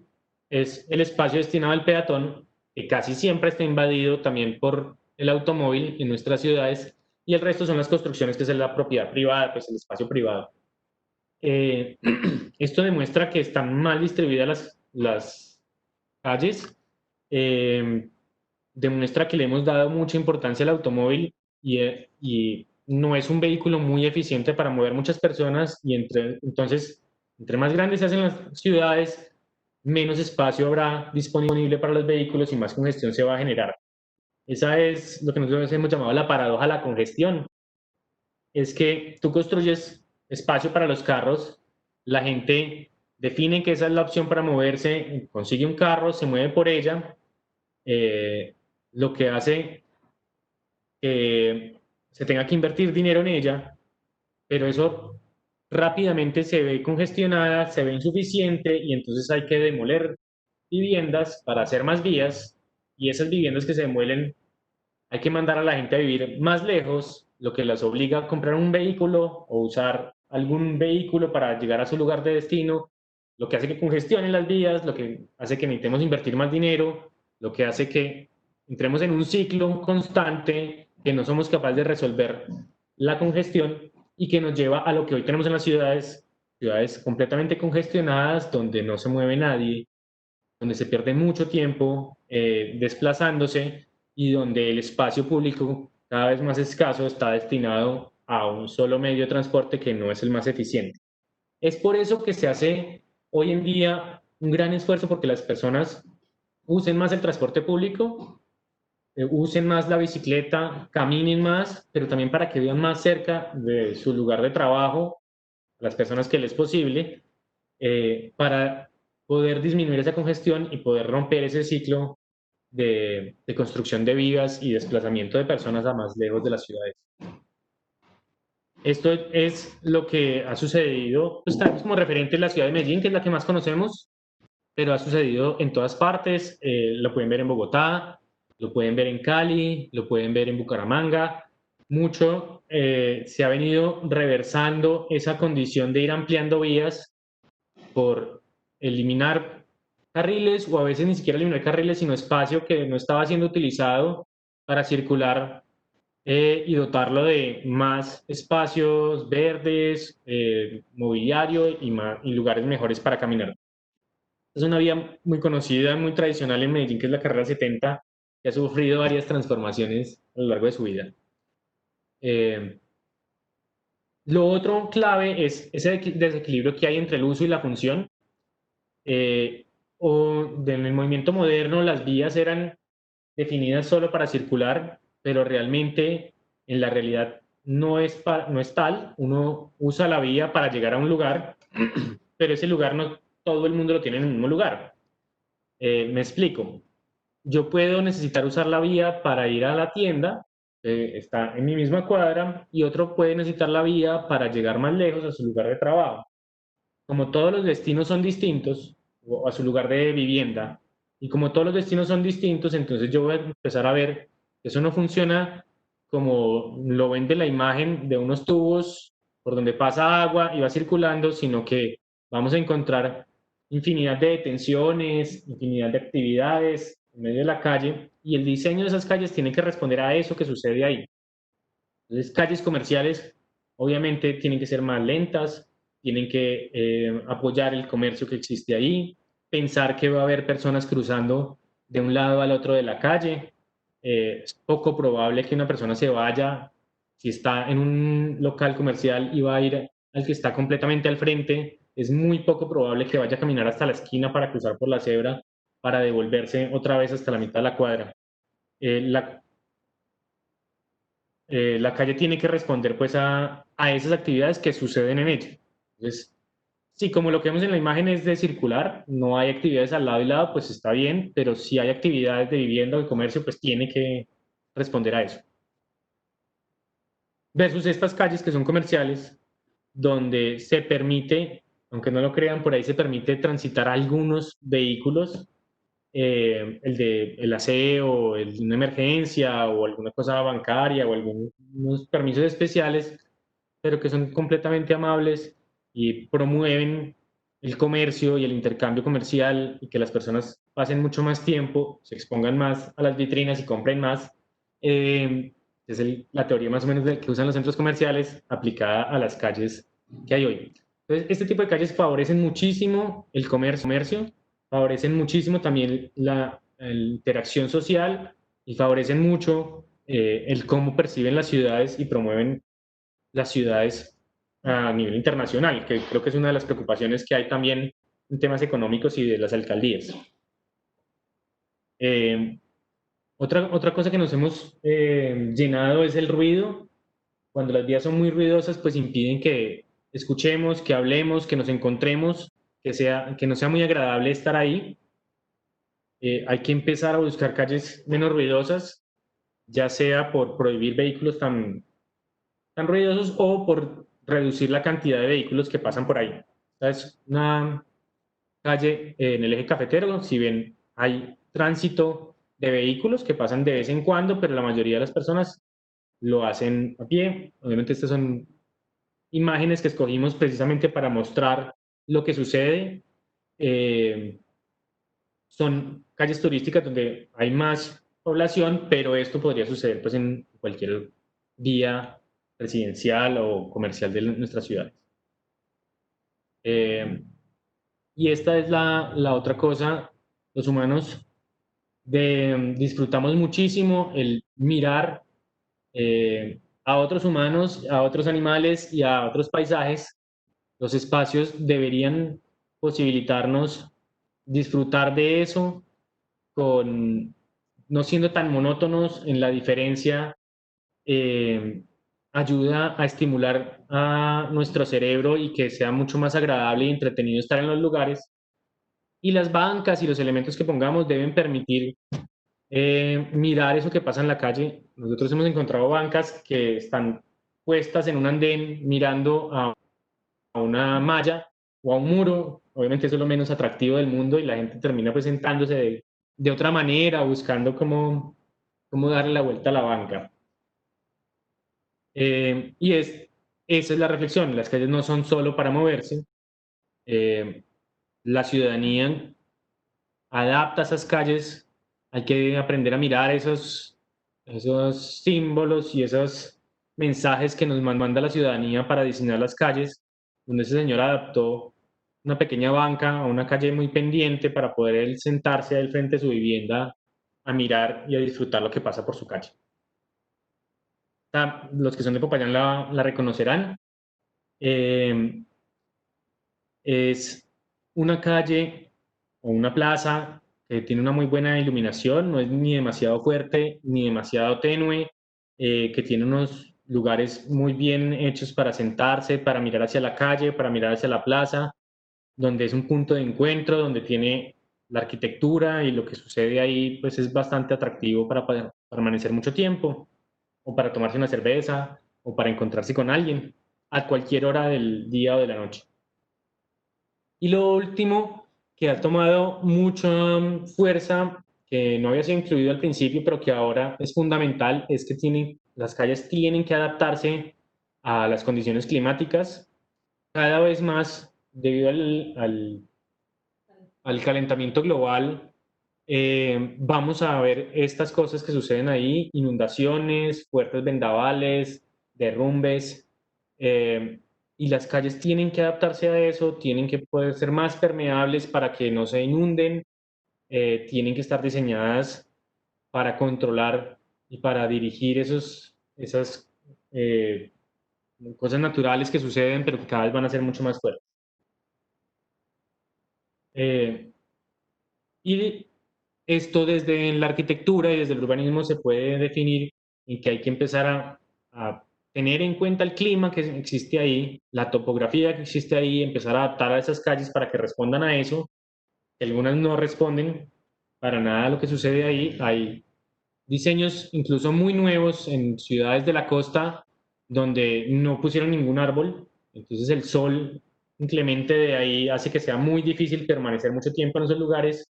es el espacio destinado al peatón, que casi siempre está invadido también por el automóvil en nuestras ciudades, y el resto son las construcciones, que es la propiedad privada, pues el espacio privado. Esto demuestra que están mal distribuidas las calles, demuestra que le hemos dado mucha importancia al automóvil y no es un vehículo muy eficiente para mover muchas personas y entonces, entre más grandes se hacen las ciudades, menos espacio habrá disponible para los vehículos y más congestión se va a generar. Esa es lo que nosotros hemos llamado la paradoja de la congestión. es que tú construyes espacio para los carros, la gente define que esa es la opción para moverse, consigue un carro, se mueve por ella, lo que hace que se tenga que invertir dinero en ella, pero eso rápidamente se ve congestionada, se ve insuficiente y entonces hay que demoler viviendas para hacer más vías y esas viviendas que se demuelen hay que mandar a la gente a vivir más lejos, lo que las obliga a comprar un vehículo o usar algún vehículo para llegar a su lugar de destino, lo que hace que congestionen las vías, lo que hace que necesitemos invertir más dinero, lo que hace que entremos en un ciclo constante que no somos capaces de resolver la congestión y que nos lleva a lo que hoy tenemos en las ciudades, ciudades completamente congestionadas, donde no se mueve nadie, donde se pierde mucho tiempo desplazándose y donde el espacio público cada vez más escaso está destinado a un solo medio de transporte que no es el más eficiente. Es por eso que se hace hoy en día un gran esfuerzo porque las personas usen más el transporte público, usen más la bicicleta, caminen más, pero también para que vivan más cerca de su lugar de trabajo, las personas que les es posible, para poder disminuir esa congestión y poder romper ese ciclo de construcción de vías y desplazamiento de personas a más lejos de las ciudades. Esto es lo que ha sucedido, pues tal vez como referente en la ciudad de Medellín, que es la que más conocemos, pero ha sucedido en todas partes. Lo pueden ver en Bogotá, lo pueden ver en Cali, lo pueden ver en Bucaramanga. Mucho se ha venido reversando esa condición de ir ampliando vías por eliminar carriles o a veces ni siquiera eliminar carriles, sino espacio que no estaba siendo utilizado para circular y dotarlo de más espacios verdes, mobiliario y lugares mejores para caminar. Es una vía muy conocida, muy tradicional en Medellín, que es la carrera 70, que ha sufrido varias transformaciones a lo largo de su vida. Lo otro clave es ese desequilibrio que hay entre el uso y la función. En el movimiento moderno las vías eran definidas solo para circular, pero realmente en la realidad no es tal. Uno usa la vía para llegar a un lugar, pero ese lugar no todo el mundo lo tiene en el mismo lugar. Me explico. Yo puedo necesitar usar la vía para ir a la tienda, está en mi misma cuadra, y otro puede necesitar la vía para llegar más lejos a su lugar de trabajo. Como todos los destinos son distintos, o a su lugar de vivienda, y como todos los destinos son distintos, entonces yo voy a empezar a ver que eso no funciona como lo vende la imagen de unos tubos por donde pasa agua y va circulando, sino que vamos a encontrar infinidad de detenciones, infinidad de actividades en medio de la calle, y el diseño de esas calles tiene que responder a eso que sucede ahí. Entonces, calles comerciales obviamente tienen que ser más lentas, tienen que apoyar el comercio que existe ahí, pensar que va a haber personas cruzando de un lado al otro de la calle. Es poco probable que una persona se vaya, si está en un local comercial y va a ir al que está completamente al frente, es muy poco probable que vaya a caminar hasta la esquina para cruzar por la cebra, para devolverse otra vez hasta la mitad de la cuadra. La calle tiene que responder pues a esas actividades que suceden en ella. Entonces, sí, como lo que vemos en la imagen es de circular, no hay actividades al lado y lado, pues está bien, pero si hay actividades de vivienda o de comercio, pues tiene que responder a eso. Versus estas calles que son comerciales, donde se permite, aunque no lo crean, por ahí se permite transitar algunos vehículos, el de el aseo, el de una emergencia o alguna cosa bancaria o algunos permisos especiales, pero que son completamente amables y promueven el comercio y el intercambio comercial y que las personas pasen mucho más tiempo, se expongan más a las vitrinas y compren más. Es la teoría más o menos que usan los centros comerciales aplicada a las calles que hay hoy. Entonces, este tipo de calles favorecen muchísimo el comercio, favorecen muchísimo también la interacción social y favorecen mucho el cómo perciben las ciudades y promueven las ciudades a nivel internacional, que creo que es una de las preocupaciones que hay también en temas económicos y de las alcaldías. Otra cosa que nos hemos llenado es el ruido. cuando las vías son muy ruidosas, pues impiden que escuchemos, que hablemos, que nos encontremos, que no sea muy agradable estar ahí. Hay que empezar a buscar calles menos ruidosas, ya sea por prohibir vehículos tan ruidosos o por reducir la cantidad de vehículos que pasan por ahí. Esta es una calle en el eje cafetero, si bien hay tránsito de vehículos que pasan de vez en cuando, pero la mayoría de las personas lo hacen a pie. Obviamente estas son imágenes que escogimos precisamente para mostrar lo que sucede. Son calles turísticas donde hay más población, pero esto podría suceder pues, en cualquier vía residencial o comercial de nuestra ciudad. Y esta es la otra cosa, los humanos disfrutamos muchísimo el mirar a otros humanos, a otros animales y a otros paisajes. Los espacios deberían posibilitarnos disfrutar de eso no siendo tan monótonos en la diferencia. Ayuda a estimular a nuestro cerebro y que sea mucho más agradable y entretenido estar en los lugares. Y las bancas y los elementos que pongamos deben permitir mirar eso que pasa en la calle. Nosotros hemos encontrado bancas que están puestas en un andén mirando a una malla o a un muro. Obviamente eso es lo menos atractivo del mundo y la gente termina pues sentándose de otra manera, buscando cómo darle la vuelta a la banca. Esa es la reflexión. Las calles no son solo para moverse. La ciudadanía adapta esas calles. Hay que aprender a mirar esos símbolos y esos mensajes que nos manda la ciudadanía para diseñar las calles, donde ese señor adaptó una pequeña banca a una calle muy pendiente para poder él sentarse al frente de su vivienda a mirar y a disfrutar lo que pasa por su calle. Los que son de Popayán la reconocerán. Es una calle o una plaza que tiene una muy buena iluminación, no es ni demasiado fuerte ni demasiado tenue, que tiene unos lugares muy bien hechos para sentarse, para mirar hacia la calle, para mirar hacia la plaza, donde es un punto de encuentro, donde tiene la arquitectura y lo que sucede ahí, pues es bastante atractivo para permanecer mucho tiempo, o para tomarse una cerveza, o para encontrarse con alguien, a cualquier hora del día o de la noche. Y lo último que ha tomado mucha fuerza, que no había sido incluido al principio, pero que ahora es fundamental, es que las calles tienen que adaptarse a las condiciones climáticas cada vez más debido al calentamiento global. Vamos a ver estas cosas que suceden ahí: inundaciones, fuertes vendavales, derrumbes. Y las calles tienen que adaptarse a eso, tienen que poder ser más permeables para que no se inunden, tienen que estar diseñadas para controlar y para dirigir esas cosas naturales que suceden, pero que cada vez van a ser mucho más fuertes. Y esto desde la arquitectura y desde el urbanismo se puede definir en que hay que empezar a tener en cuenta el clima que existe ahí, la topografía que existe ahí, empezar a adaptar a esas calles para que respondan a eso. Algunas no responden para nada a lo que sucede ahí. Hay diseños incluso muy nuevos en ciudades de la costa donde no pusieron ningún árbol, entonces el sol inclemente de ahí hace que sea muy difícil permanecer mucho tiempo en esos lugares,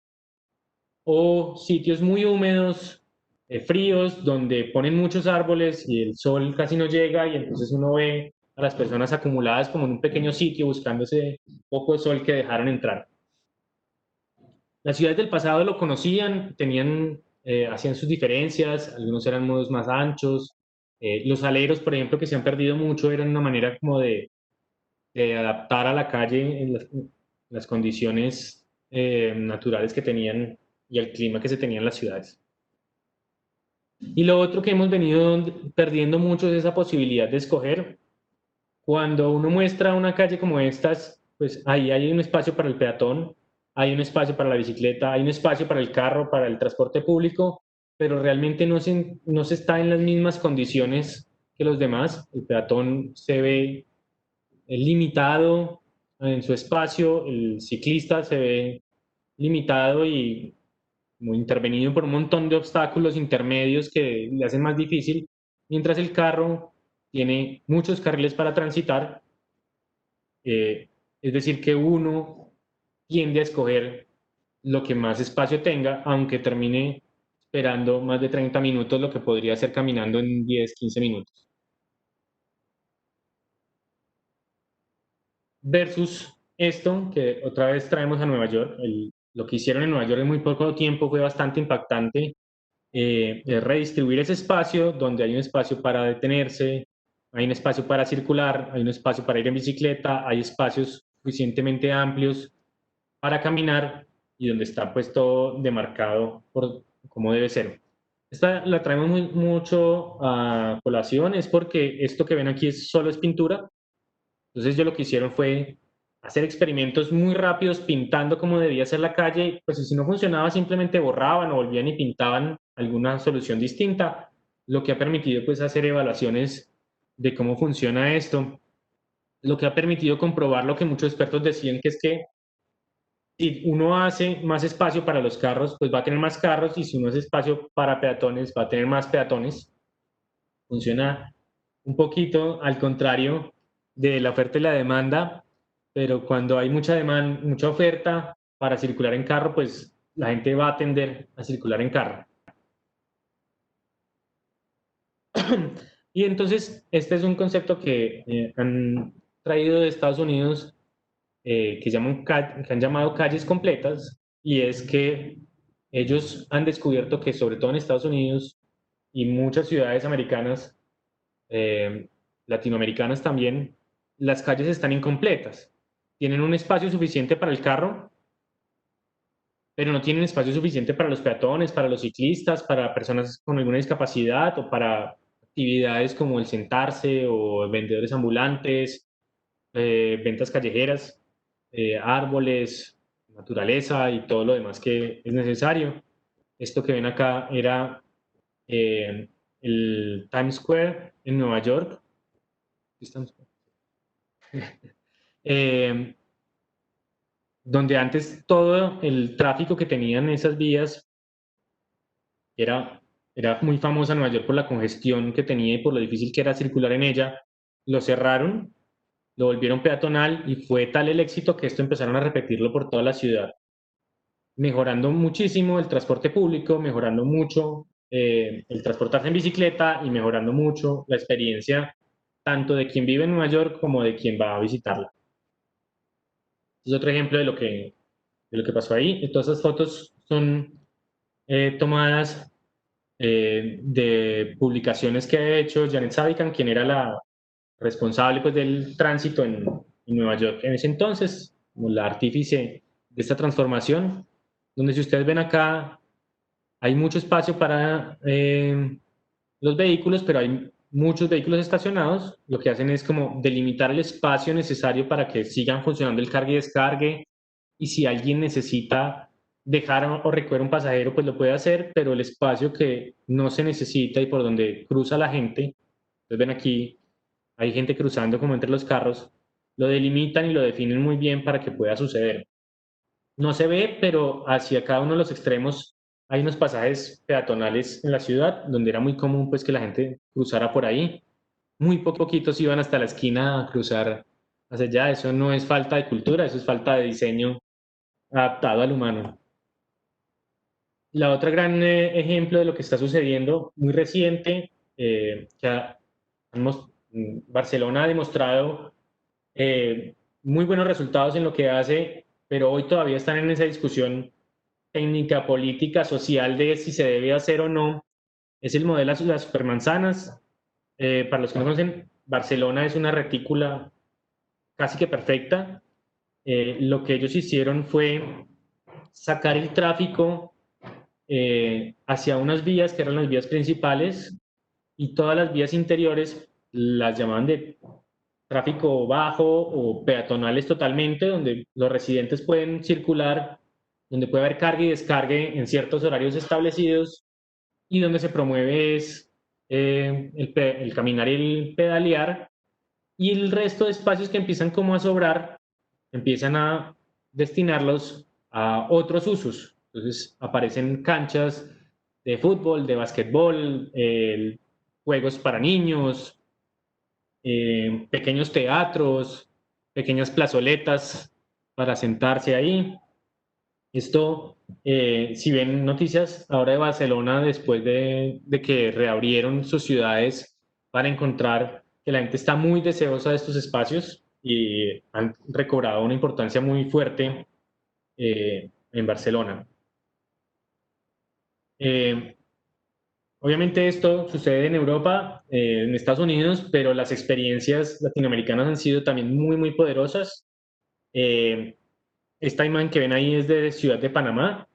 o sitios muy húmedos, fríos, donde ponen muchos árboles y el sol casi no llega, y entonces uno ve a las personas acumuladas como en un pequeño sitio buscando ese poco de sol que dejaron entrar. Las ciudades del pasado lo conocían, hacían sus diferencias, algunos eran muros más anchos. Los aleros, por ejemplo, que se han perdido mucho, eran una manera como de adaptar a la calle en las condiciones naturales que tenían y el clima que se tenía en las ciudades. Y lo otro que hemos venido perdiendo mucho es esa posibilidad de escoger. Cuando uno muestra una calle como estas, pues ahí hay un espacio para el peatón, hay un espacio para la bicicleta, hay un espacio para el carro, para el transporte público, pero realmente no se está en las mismas condiciones que los demás. El peatón se ve limitado en su espacio, el ciclista se ve limitado y como intervenido por un montón de obstáculos intermedios que le hacen más difícil, mientras el carro tiene muchos carriles para transitar, es decir, que uno tiende a escoger lo que más espacio tenga, aunque termine esperando más de 30 minutos, lo que podría hacer caminando en 10, 15 minutos. Versus esto, que otra vez traemos a Nueva York. Lo que hicieron en Nueva York en muy poco tiempo fue bastante impactante. Redistribuir ese espacio donde hay un espacio para detenerse, hay un espacio para circular, hay un espacio para ir en bicicleta, hay espacios suficientemente amplios para caminar y donde está pues todo demarcado por cómo debe ser. Esta la traemos mucho a colación, es porque esto que ven aquí solo es pintura. Entonces yo lo que hicieron fue hacer experimentos muy rápidos pintando como debía ser la calle, pues si no funcionaba simplemente borraban o volvían y pintaban alguna solución distinta, lo que ha permitido pues hacer evaluaciones de cómo funciona esto, lo que ha permitido comprobar lo que muchos expertos decían, que es que si uno hace más espacio para los carros, pues va a tener más carros, y si uno hace espacio para peatones, va a tener más peatones. Funciona un poquito al contrario de la oferta y la demanda, pero cuando hay mucha demanda, mucha oferta para circular en carro, pues la gente va a tender a circular en carro. Y entonces, este es un concepto que han traído de Estados Unidos, que han llamado calles completas, y es que ellos han descubierto que, sobre todo en Estados Unidos y muchas ciudades americanas, latinoamericanas también, las calles están incompletas. Tienen un espacio suficiente para el carro, pero no tienen espacio suficiente para los peatones, para los ciclistas, para personas con alguna discapacidad o para actividades como el sentarse o vendedores ambulantes, ventas callejeras, árboles, naturaleza y todo lo demás que es necesario. Esto que ven acá era el Times Square en Nueva York. Donde antes todo el tráfico que tenían esas vías era muy famosa Nueva York por la congestión que tenía y por lo difícil que era circular en ella. Lo cerraron, lo volvieron peatonal, y fue tal el éxito que esto empezaron a repetirlo por toda la ciudad, mejorando muchísimo el transporte público, mejorando mucho el transportarse en bicicleta y mejorando mucho la experiencia tanto de quien vive en Nueva York como de quien va a visitarla. Es otro ejemplo de lo que pasó ahí. Todas esas fotos son tomadas de publicaciones que ha hecho Janet Savikan, quien era la responsable pues, del tránsito en Nueva York en ese entonces, como la artífice de esta transformación, donde si ustedes ven acá, hay mucho espacio para los vehículos, pero hay muchos vehículos estacionados. Lo que hacen es como delimitar el espacio necesario para que sigan funcionando el cargue y descargue, y si alguien necesita dejar o recoger un pasajero, pues lo puede hacer, pero el espacio que no se necesita y por donde cruza la gente, ustedes ven aquí, hay gente cruzando como entre los carros, lo delimitan y lo definen muy bien para que pueda suceder. No se ve, pero hacia cada uno de los extremos hay unos pasajes peatonales en la ciudad donde era muy común pues que la gente cruzara por ahí. Muy poquitos iban hasta la esquina a cruzar hacia allá. Eso no es falta de cultura, eso es falta de diseño adaptado al humano. La otra gran ejemplo de lo que está sucediendo, muy reciente, Barcelona ha demostrado muy buenos resultados en lo que hace, pero hoy todavía están en esa discusión técnica, política, social de si se debe hacer o no. Es el modelo de las supermanzanas. Para los que no conocen, Barcelona es una retícula casi que perfecta. Lo que ellos hicieron fue sacar el tráfico hacia unas vías que eran las vías principales, y todas las vías interiores las llamaban de tráfico bajo o peatonales totalmente, donde los residentes pueden circular, donde puede haber carga y descargue en ciertos horarios establecidos, y donde se promueve es el caminar y el pedalear, y el resto de espacios que empiezan como a sobrar, empiezan a destinarlos a otros usos. Entonces aparecen canchas de fútbol, de básquetbol, juegos para niños, pequeños teatros, pequeñas plazoletas para sentarse ahí. Esto, si ven noticias ahora de Barcelona, después de que reabrieron sus ciudades, para encontrar que la gente está muy deseosa de estos espacios y han recobrado una importancia muy fuerte en Barcelona. Obviamente esto sucede en Europa, en Estados Unidos, pero las experiencias latinoamericanas han sido también muy, muy poderosas. Esta imagen que ven ahí es de Ciudad de Panamá,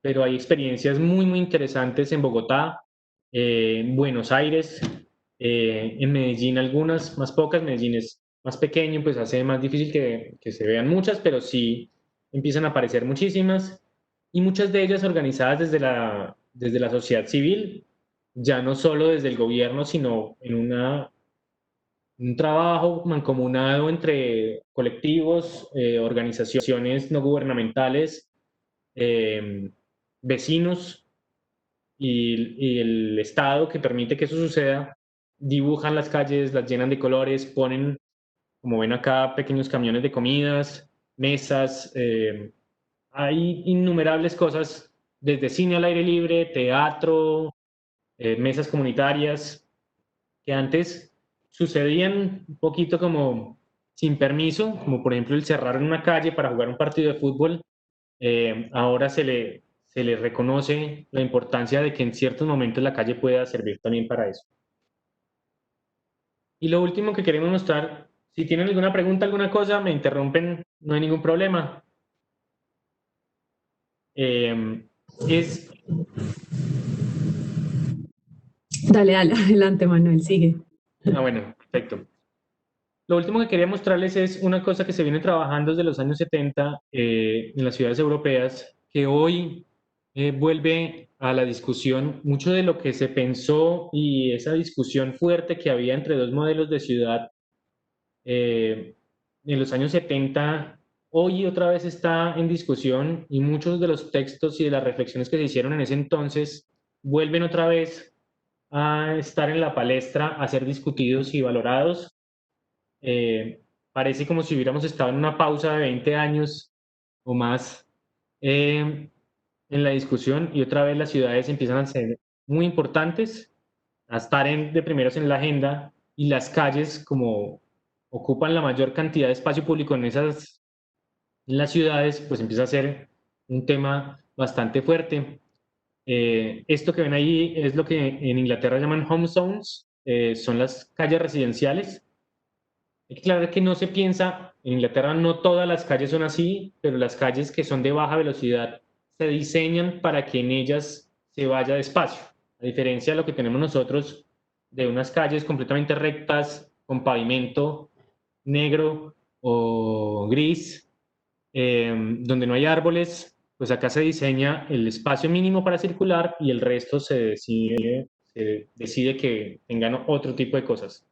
pero hay experiencias muy, muy interesantes en Bogotá, en Buenos Aires, en Medellín algunas, más pocas. Medellín es más pequeño, pues hace más difícil que se vean muchas, pero sí empiezan a aparecer muchísimas, y muchas de ellas organizadas desde la sociedad civil, ya no solo desde el gobierno, sino en un trabajo mancomunado entre colectivos, organizaciones no gubernamentales, eh, vecinos y el Estado, que permite que eso suceda. Dibujan las calles, las llenan de colores, ponen, como ven acá, pequeños camiones de comidas, mesas. Hay innumerables cosas, desde cine al aire libre, teatro, mesas comunitarias, que antes sucedían un poquito como sin permiso, como por ejemplo el cerrar en una calle para jugar un partido de fútbol. Ahora se le reconoce la importancia de que en ciertos momentos la calle pueda servir también para eso. Y lo último que queremos mostrar, si tienen alguna pregunta, alguna cosa, me interrumpen, no hay ningún problema. Es Dale, dale, adelante, Manuel, sigue. bueno, perfecto. Lo último que quería mostrarles es una cosa que se viene trabajando desde los años 70 en las ciudades europeas, que hoy vuelve a la discusión. Mucho de lo que se pensó y esa discusión fuerte que había entre dos modelos de ciudad en los años 70, hoy otra vez está en discusión, y muchos de los textos y de las reflexiones que se hicieron en ese entonces vuelven otra vez a estar en la palestra, a ser discutidos y valorados. Parece como si hubiéramos estado en una pausa de 20 años o más en la discusión, y otra vez las ciudades empiezan a ser muy importantes, a estar de primeros en la agenda, y las calles, como ocupan la mayor cantidad de espacio público en las ciudades, pues empieza a ser un tema bastante fuerte. Esto que ven ahí es lo que en Inglaterra llaman home zones, son las calles residenciales. Hay que aclarar que no se piensa, en Inglaterra no todas las calles son así, pero las calles que son de baja velocidad se diseñan para que en ellas se vaya despacio, a diferencia de lo que tenemos nosotros, de unas calles completamente rectas, con pavimento negro o gris, donde no hay árboles. Pues acá se diseña el espacio mínimo para circular, y el resto se decide que tengan otro tipo de cosas.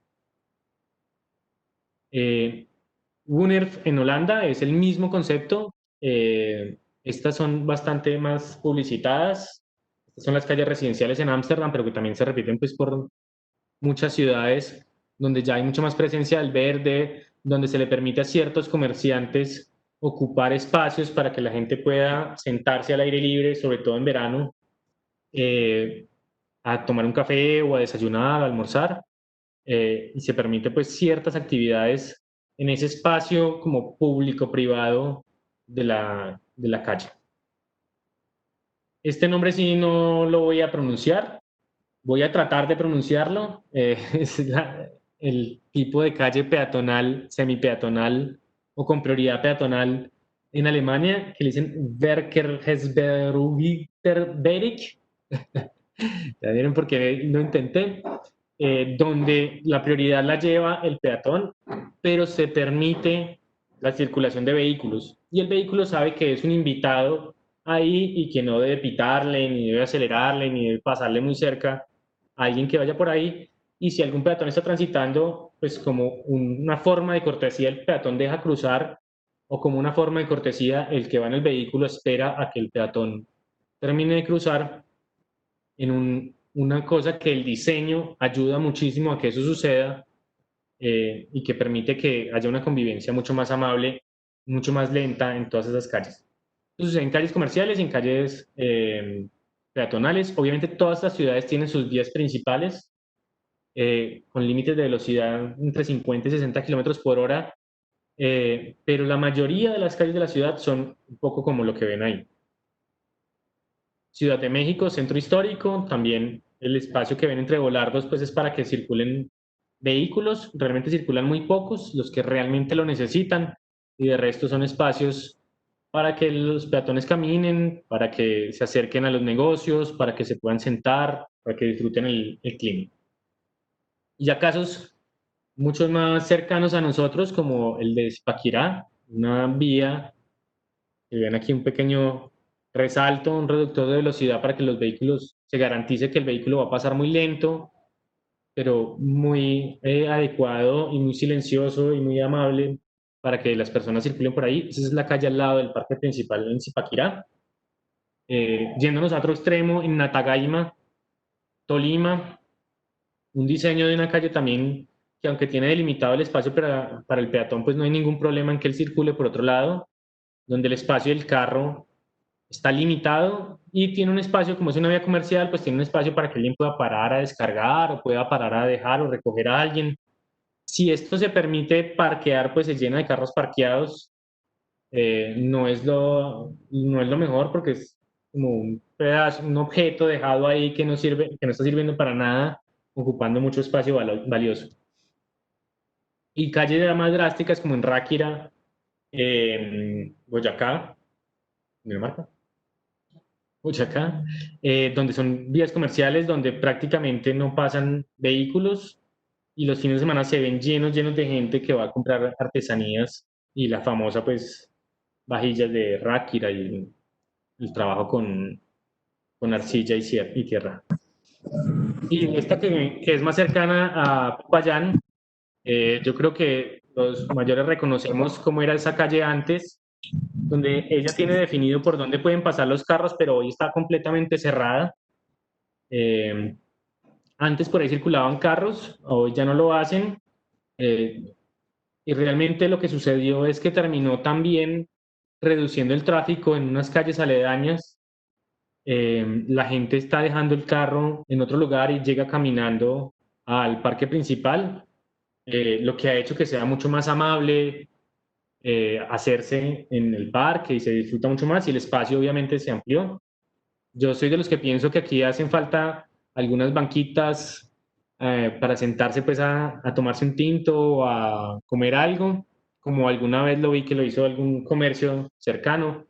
Woonerf en Holanda es el mismo concepto. Estas son bastante más publicitadas. Estas son las calles residenciales en Ámsterdam, pero que también se repiten pues por muchas ciudades donde ya hay mucha más presencia del verde, donde se le permite a ciertos comerciantes ocupar espacios para que la gente pueda sentarse al aire libre, sobre todo en verano, a tomar un café o a desayunar, a almorzar. Y se permite pues ciertas actividades en ese espacio como público-privado de la calle. Este nombre sí no lo voy a pronunciar, voy a tratar de pronunciarlo. Es el tipo de calle peatonal, semipeatonal o con prioridad peatonal en Alemania, que le dicen Verkehrsberuhigter. Ya vieron por qué lo intenté. Donde la prioridad la lleva el peatón, pero se permite la circulación de vehículos. Y el vehículo sabe que es un invitado ahí y que no debe pitarle, ni debe acelerarle, ni debe pasarle muy cerca a alguien que vaya por ahí, y si algún peatón está transitando, pues como una forma de cortesía el peatón deja cruzar, o como una forma de cortesía el que va en el vehículo espera a que el peatón termine de cruzar, en una cosa que el diseño ayuda muchísimo a que eso suceda, y que permite que haya una convivencia mucho más amable, mucho más lenta en todas esas calles. Entonces, en calles comerciales y en calles peatonales. Obviamente todas las ciudades tienen sus vías principales, con límites de velocidad entre 50 y 60 kilómetros por hora, pero la mayoría de las calles de la ciudad son un poco como lo que ven ahí. Ciudad de México, centro histórico, también el espacio que ven entre volardos pues es para que circulen vehículos, realmente circulan muy pocos, los que realmente lo necesitan, y de resto son espacios para que los peatones caminen, para que se acerquen a los negocios, para que se puedan sentar, para que disfruten el clima. Y ya casos muchos más cercanos a nosotros, como el de Zipaquirá, una vía, que ven aquí un pequeño resalto, un reductor de velocidad para que los vehículos, se garantice que el vehículo va a pasar muy lento, pero muy adecuado y muy silencioso y muy amable para que las personas circulen por ahí. Esa es la calle al lado del parque principal en Zipaquirá. Yéndonos a otro extremo, en Natagaima, Tolima, un diseño de una calle también que, aunque tiene delimitado el espacio para el peatón, pues no hay ningún problema en que él circule por otro lado, donde el espacio del carro está limitado y tiene un espacio, como es una vía comercial, pues tiene un espacio para que alguien pueda parar a descargar o pueda parar a dejar o recoger a alguien. Si esto se permite parquear, pues se llena de carros parqueados. No es lo mejor, porque es como un pedazo, un objeto dejado ahí que no sirve, que no está sirviendo para nada, ocupando mucho espacio valioso. Y calles ya más drásticas, como en Ráquira, Boyacá, Dinamarca, Boyacá, donde son vías comerciales, donde prácticamente no pasan vehículos, y los fines de semana se ven llenos de gente que va a comprar artesanías, y la famosa pues vajillas de Ráquira y el trabajo con arcilla y tierra. Y esta que es más cercana a Popayán, yo creo que los mayores reconocemos cómo era esa calle antes, donde ella tiene definido por dónde pueden pasar los carros, pero hoy está completamente cerrada. Antes por ahí circulaban carros, hoy ya no lo hacen. Y realmente lo que sucedió es que terminó también reduciendo el tráfico en unas calles aledañas. La gente está dejando el carro en otro lugar y llega caminando al parque principal, lo que ha hecho que sea mucho más amable hacerse en el parque, y se disfruta mucho más, y el espacio obviamente se amplió. Yo soy de los que pienso que aquí hacen falta algunas banquitas para sentarse pues a tomarse un tinto o a comer algo, como alguna vez lo vi que lo hizo algún comercio cercano.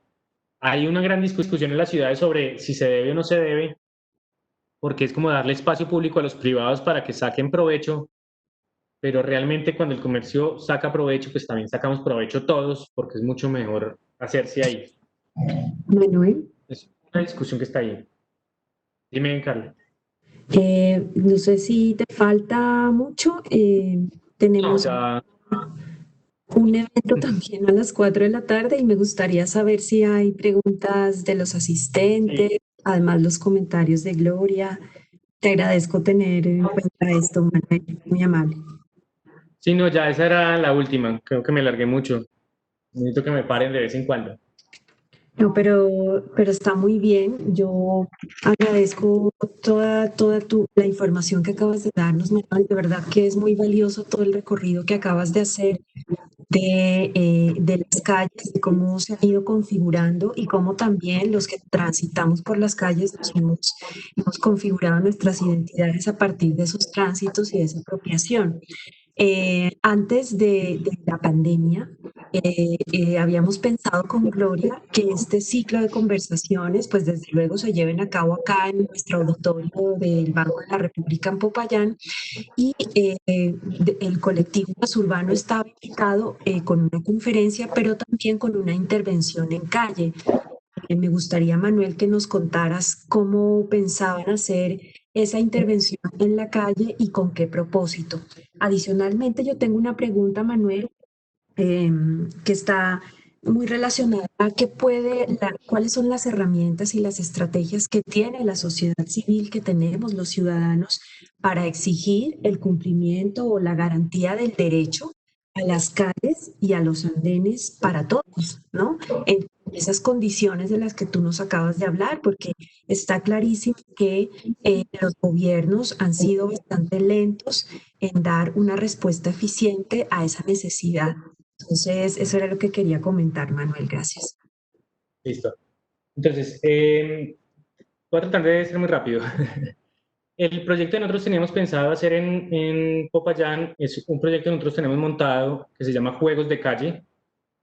Hay una gran discusión en las ciudades sobre si se debe o no se debe, porque es como darle espacio público a los privados para que saquen provecho, pero realmente cuando el comercio saca provecho, pues también sacamos provecho todos, porque es mucho mejor hacerse ahí. Manuel, Es una discusión que está ahí. Dime, Carlos. no sé si te falta mucho. No, Tenemos ya, un evento también a las 4 de la tarde y me gustaría saber si hay preguntas de los asistentes, además los comentarios de Gloria. Te agradezco tener en cuenta esto, Manuel, muy amable. sí, no, ya esa era la última. Creo que me largué mucho. Necesito que me paren de vez en cuando. No, pero está muy bien. Yo agradezco toda la información que acabas de darnos, Manuel. De verdad que es muy valioso todo el recorrido que acabas de hacer de las calles, de cómo se han ido configurando y cómo también los que transitamos por las calles hemos configurado nuestras identidades a partir de esos tránsitos y de esa apropiación. Antes de la pandemia, habíamos pensado con Gloria que este ciclo de conversaciones, pues desde luego se lleven a cabo acá en nuestro auditorio del Banco de la República en Popayán, y el colectivo Más Urbano estaba invitado con una conferencia, pero también con una intervención en calle. Me gustaría, Manuel, que nos contaras cómo pensaban hacer esa intervención en la calle y con qué propósito. Adicionalmente, yo tengo una pregunta, Manuel, que está muy relacionada a cuáles son las herramientas y las estrategias que tiene la sociedad civil, que tenemos los ciudadanos, para exigir el cumplimiento o la garantía del derecho a las calles y a los andenes para todos, ¿no? En esas condiciones de las que tú nos acabas de hablar, porque está clarísimo que los gobiernos han sido bastante lentos en dar una respuesta eficiente a esa necesidad. Entonces, eso era lo que quería comentar, Manuel. Gracias. Listo. Entonces, voy a tratar de ser muy rápido. El proyecto que nosotros teníamos pensado hacer en Popayán es un proyecto que nosotros tenemos montado que se llama Juegos de Calle,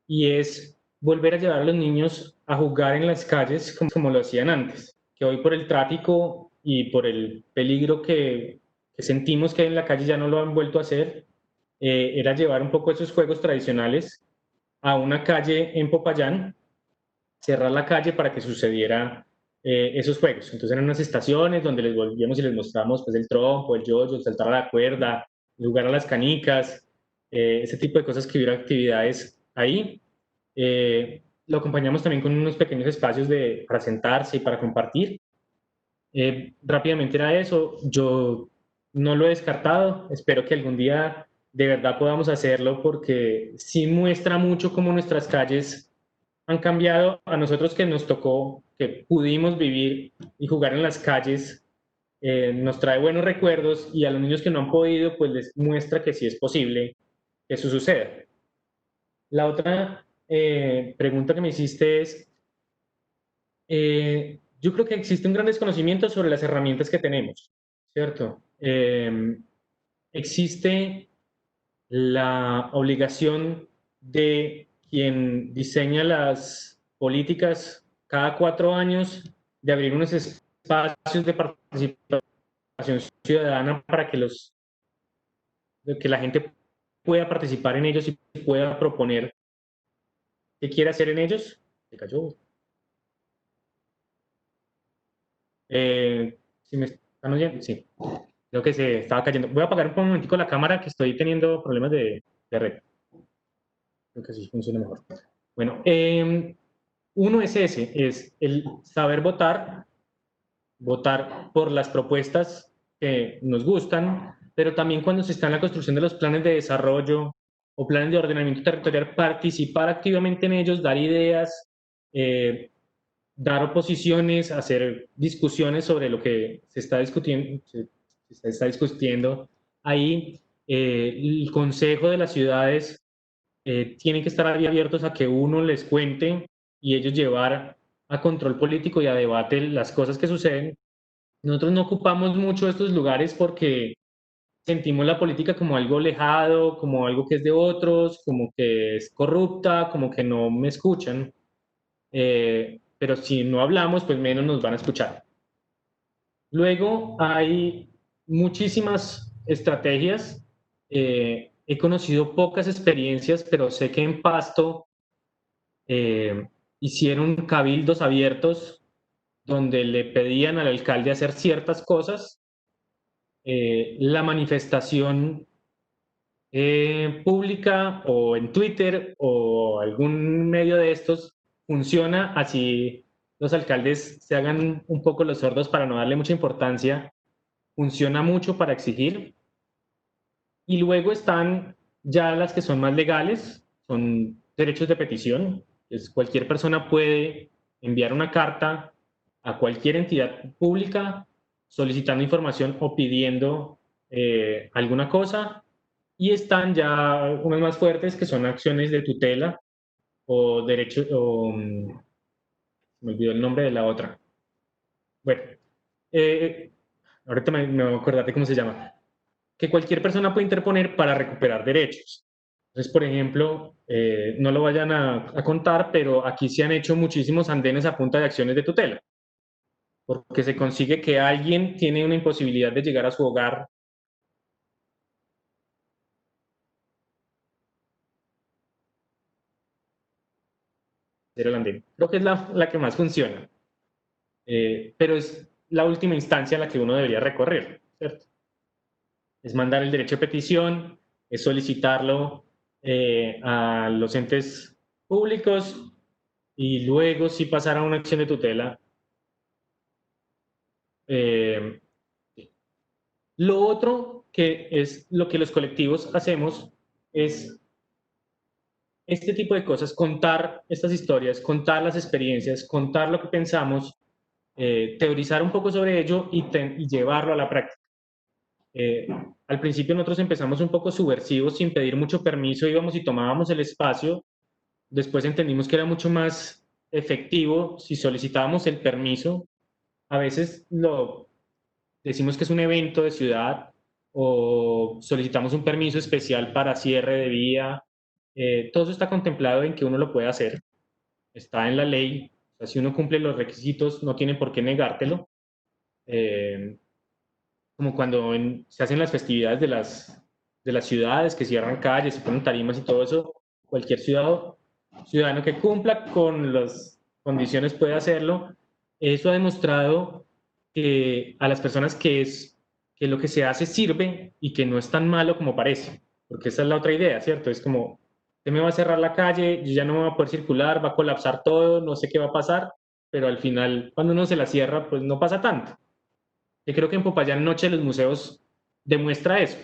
y es volver a llevar a los niños a jugar en las calles como lo hacían antes, que hoy por el tráfico y por el peligro que sentimos que hay en la calle ya no lo han vuelto a hacer. Era llevar un poco esos juegos tradicionales a una calle en Popayán, cerrar la calle para que sucediera esos juegos. Entonces eran unas estaciones donde les volvíamos y les mostrábamos pues, el trompo, el yoyo, saltar a la cuerda, jugar a las canicas, ese tipo de cosas, que hubiera actividades ahí. Lo acompañamos también con unos pequeños espacios para sentarse y para compartir. Rápidamente era eso. Yo no lo he descartado. Espero que algún día de verdad podamos hacerlo, porque sí muestra mucho cómo nuestras calles han cambiado. A nosotros que nos tocó, que pudimos vivir y jugar en las calles, nos trae buenos recuerdos, y a los niños que no han podido, pues les muestra que sí es posible que eso suceda. La otra pregunta que me hiciste es, yo creo que existe un gran desconocimiento sobre las herramientas que tenemos, ¿cierto? Existe la obligación de quien diseña las políticas cada 4 años de abrir unos espacios de participación ciudadana para que la gente pueda participar en ellos y pueda proponer qué quiere hacer en ellos. Se cayó. ¿Sí me están oyendo? Sí. Creo que se estaba cayendo. Voy a apagar un momentico la cámara, que estoy teniendo problemas de red. Creo que así funciona mejor. Bueno, uno es ese, es el saber votar, votar por las propuestas que nos gustan, pero también cuando se está en la construcción de los planes de desarrollo o planes de ordenamiento territorial, participar activamente en ellos, dar ideas, dar oposiciones, hacer discusiones sobre lo que se está discutiendo, se está discutiendo ahí. El consejo de las ciudades tienen que estar abiertos a que uno les cuente y ellos llevar a control político y a debate las cosas que suceden. Nosotros no ocupamos mucho estos lugares porque sentimos la política como algo alejado, como algo que es de otros, como que es corrupta, como que no me escuchan. Pero si no hablamos, pues menos nos van a escuchar. Luego hay muchísimas estrategias. He conocido pocas experiencias, pero sé que en Pasto hicieron cabildos abiertos donde le pedían al alcalde hacer ciertas cosas. La manifestación pública o en Twitter o algún medio de estos funciona, así los alcaldes se hagan un poco los sordos para no darle mucha importancia. Funciona mucho para exigir. Y luego están ya las que son más legales, son derechos de petición. Es cualquier persona puede enviar una carta a cualquier entidad pública solicitando información o pidiendo alguna cosa. Y están ya unas más fuertes, que son acciones de tutela o derechos, me olvidó el nombre de la otra. Bueno, eh, ahorita me voy a acordar de cómo se llama, que cualquier persona puede interponer para recuperar derechos. Entonces, por ejemplo, no lo vayan a contar, pero aquí se han hecho muchísimos andenes a punta de acciones de tutela, porque se consigue que alguien tiene una imposibilidad de llegar a su hogar. El andén. Creo que es la que más funciona. Pero es la última instancia a la que uno debería recorrer, ¿cierto? Es mandar el derecho de petición, es solicitarlo a los entes públicos y luego sí pasar a una acción de tutela. Lo otro que es lo que los colectivos hacemos es este tipo de cosas, contar estas historias, contar las experiencias, contar lo que pensamos, teorizar un poco sobre ello y llevarlo a la práctica. Al principio nosotros empezamos un poco subversivos, sin pedir mucho permiso, íbamos y tomábamos el espacio. Después entendimos que era mucho más efectivo si solicitábamos el permiso. A veces decimos que es un evento de ciudad o solicitamos un permiso especial para cierre de vía. Todo eso está contemplado en que uno lo puede hacer. Está en la ley. O sea, si uno cumple los requisitos, no tiene por qué negártelo. Como cuando se hacen las festividades de las ciudades, que cierran calles, se ponen tarimas y todo eso, cualquier ciudadano que cumpla con las condiciones puede hacerlo. Eso ha demostrado que a las personas que lo que se hace sirve y que no es tan malo como parece, porque esa es la otra idea, ¿cierto? Es como, usted me va a cerrar la calle, yo ya no me voy a poder circular, va a colapsar todo, no sé qué va a pasar, pero al final, cuando uno se la cierra, pues no pasa tanto. Yo creo que en Popayán Noche los museos demuestra eso,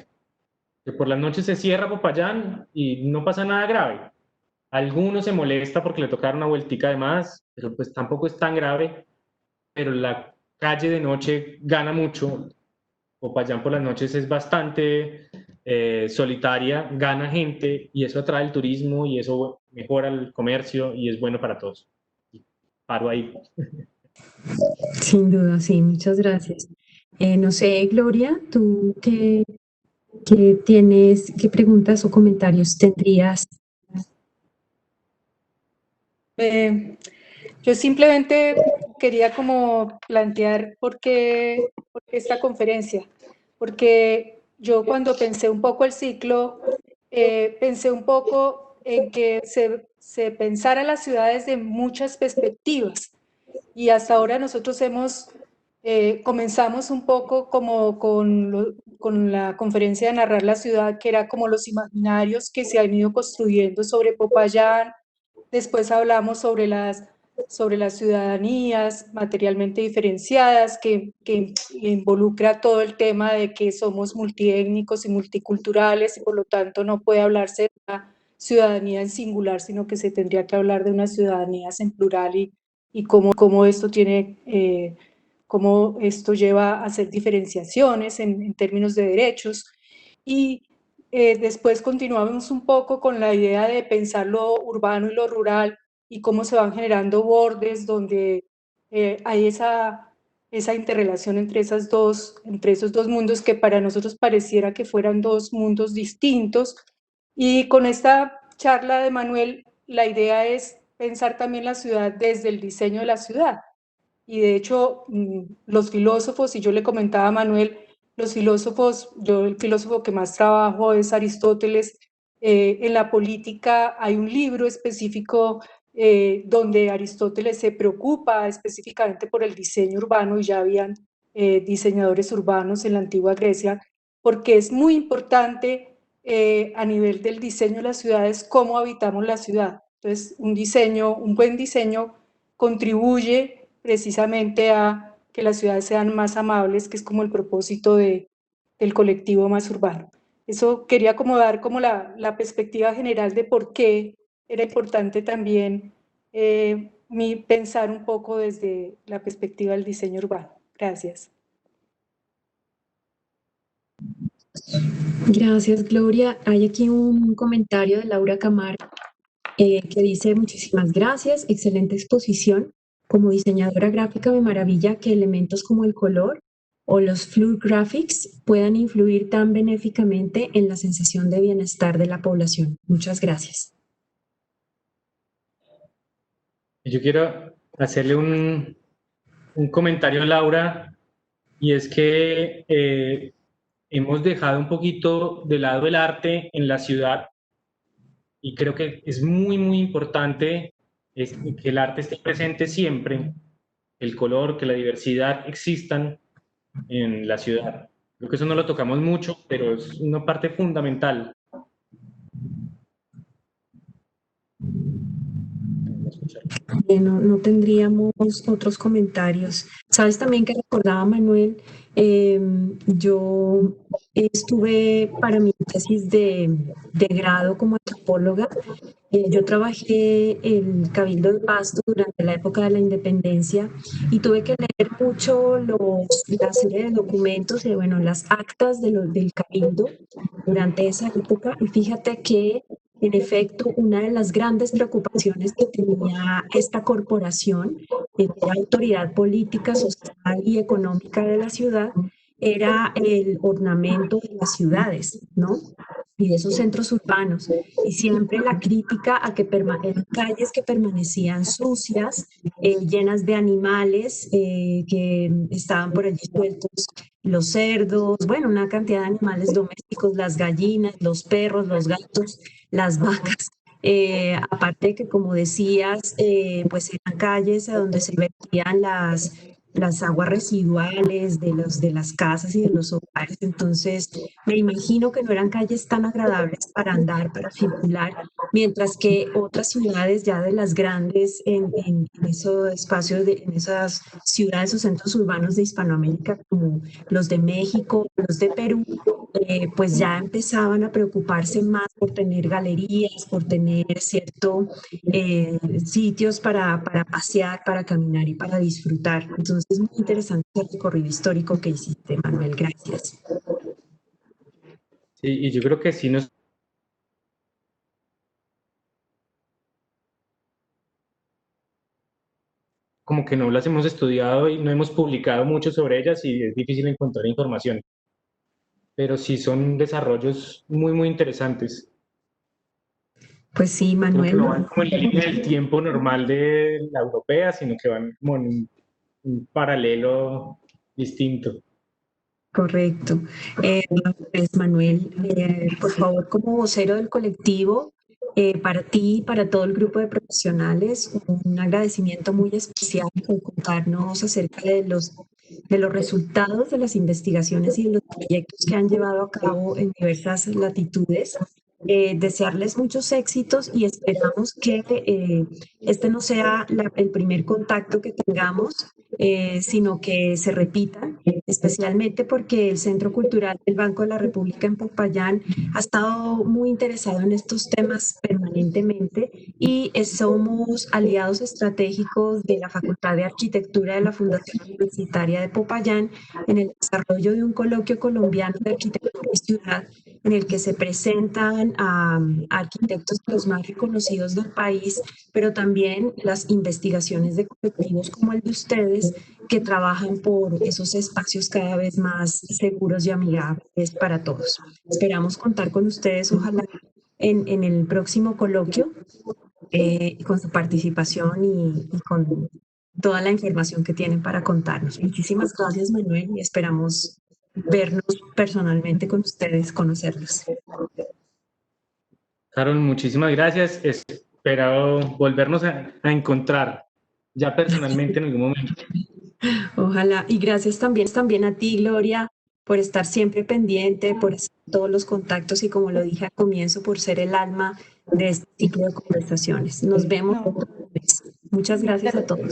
que por las noches se cierra Popayán y no pasa nada grave. Alguno se molesta porque le tocaron una vueltica de más, pero pues tampoco es tan grave, pero la calle de noche gana mucho. Popayán por las noches es bastante solitaria, gana gente y eso atrae el turismo y eso mejora el comercio y es bueno para todos. Paro ahí. Sin duda, sí, muchas gracias. No sé, Gloria, ¿tú qué preguntas o comentarios tendrías? Yo simplemente quería como plantear por qué esta conferencia, porque yo cuando pensé un poco el ciclo, pensé un poco en que se pensara las ciudades de muchas perspectivas y hasta ahora nosotros comenzamos un poco como con la conferencia de narrar la ciudad, que era como los imaginarios que se han ido construyendo sobre Popayán. Después hablamos sobre las ciudadanías materialmente diferenciadas, que involucra todo el tema de que somos multiétnicos y multiculturales y por lo tanto no puede hablarse de una ciudadanía en singular, sino que se tendría que hablar de unas ciudadanías en plural y cómo esto cómo esto lleva a hacer diferenciaciones en términos de derechos. Y después continuamos un poco con la idea de pensar lo urbano y lo rural y cómo se van generando bordes donde hay esa interrelación entre esos dos mundos que para nosotros pareciera que fueran dos mundos distintos. Y con esta charla de Manuel, la idea es pensar también la ciudad desde el diseño de la ciudad. Y de hecho, los filósofos, y yo le comentaba a Manuel, yo el filósofo que más trabajo es Aristóteles. En la política hay un libro específico donde Aristóteles se preocupa específicamente por el diseño urbano y ya habían diseñadores urbanos en la antigua Grecia, porque es muy importante a nivel del diseño de las ciudades cómo habitamos la ciudad. Entonces, un buen diseño contribuye precisamente a que las ciudades sean más amables, que es como el propósito del colectivo más urbano. Eso quería como dar como la perspectiva general de por qué era importante también pensar un poco desde la perspectiva del diseño urbano. Gracias. Gracias, Gloria. Hay aquí un comentario de Laura Camar que dice: muchísimas gracias, excelente exposición. Como diseñadora gráfica me maravilla que elementos como el color o los fluid graphics puedan influir tan benéficamente en la sensación de bienestar de la población. Muchas gracias. Yo quiero hacerle un comentario a Laura, y es que hemos dejado un poquito de lado el arte en la ciudad y creo que es muy, muy importante que el arte esté presente siempre, el color, que la diversidad existan en la ciudad. Creo que eso no lo tocamos mucho, pero es una parte fundamental. No tendríamos otros comentarios. Sabes también que recordaba Manuel, yo estuve para mi tesis de grado como antropóloga. Yo trabajé en Cabildo de Pasto durante la época de la independencia y tuve que leer mucho la serie de documentos, bueno, las actas del Cabildo durante esa época. Y fíjate que, en efecto, una de las grandes preocupaciones que tenía esta corporación, que era autoridad política, social y económica de la ciudad, era el ornamento de las ciudades, ¿no? Y de esos centros urbanos. Y siempre la crítica a que eran calles que permanecían sucias, llenas de animales que estaban por allí sueltos, los cerdos, bueno, una cantidad de animales domésticos, las gallinas, los perros, los gatos, las vacas. Aparte de que, como decías, pues eran calles a donde se vertían las aguas residuales de las casas y de los hogares. Entonces, me imagino que no eran calles tan agradables para andar, para circular, mientras que otras ciudades ya de las grandes en esos espacios, en esas ciudades o centros urbanos de Hispanoamérica, como los de México, los de Perú, pues ya empezaban a preocuparse más por tener galerías, por tener sitios para pasear, para caminar y para disfrutar. Entonces, es muy interesante el recorrido histórico que hiciste, Manuel. Gracias. Sí, y yo creo que sí nos... como que no las hemos estudiado y no hemos publicado mucho sobre ellas y es difícil encontrar información. Pero sí son desarrollos muy, muy interesantes. Pues sí, Creo que Manuel. no van como en línea del tiempo normal de la europea, sino que van como en un paralelo distinto. Correcto. Pues Manuel, por favor, como vocero del colectivo, para ti y para todo el grupo de profesionales, un agradecimiento muy especial por contarnos acerca de los resultados de las investigaciones y de los proyectos que han llevado a cabo en diversas latitudes. Desearles muchos éxitos y esperamos que este no sea el primer contacto que tengamos, sino que se repita, especialmente porque el Centro Cultural del Banco de la República en Popayán ha estado muy interesado en estos temas permanentemente y somos aliados estratégicos de la Facultad de Arquitectura de la Fundación Universitaria de Popayán en el desarrollo de un coloquio colombiano de arquitectura y ciudad en el que se presentan a arquitectos de los más reconocidos del país, pero también las investigaciones de colectivos como el de ustedes que trabajan por esos espacios cada vez más seguros y amigables para todos. Esperamos contar con ustedes, ojalá, en el próximo coloquio, con su participación y con toda la información que tienen para contarnos. Muchísimas gracias, Manuel, y esperamos vernos personalmente con ustedes, conocerlos. Carol, muchísimas gracias. Espero volvernos a encontrar ya personalmente en algún momento. Ojalá. Y gracias también a ti, Gloria, por estar siempre pendiente, por hacer todos los contactos y, como lo dije al comienzo, por ser el alma de este ciclo de conversaciones. Nos vemos otra vez. Muchas gracias a todos.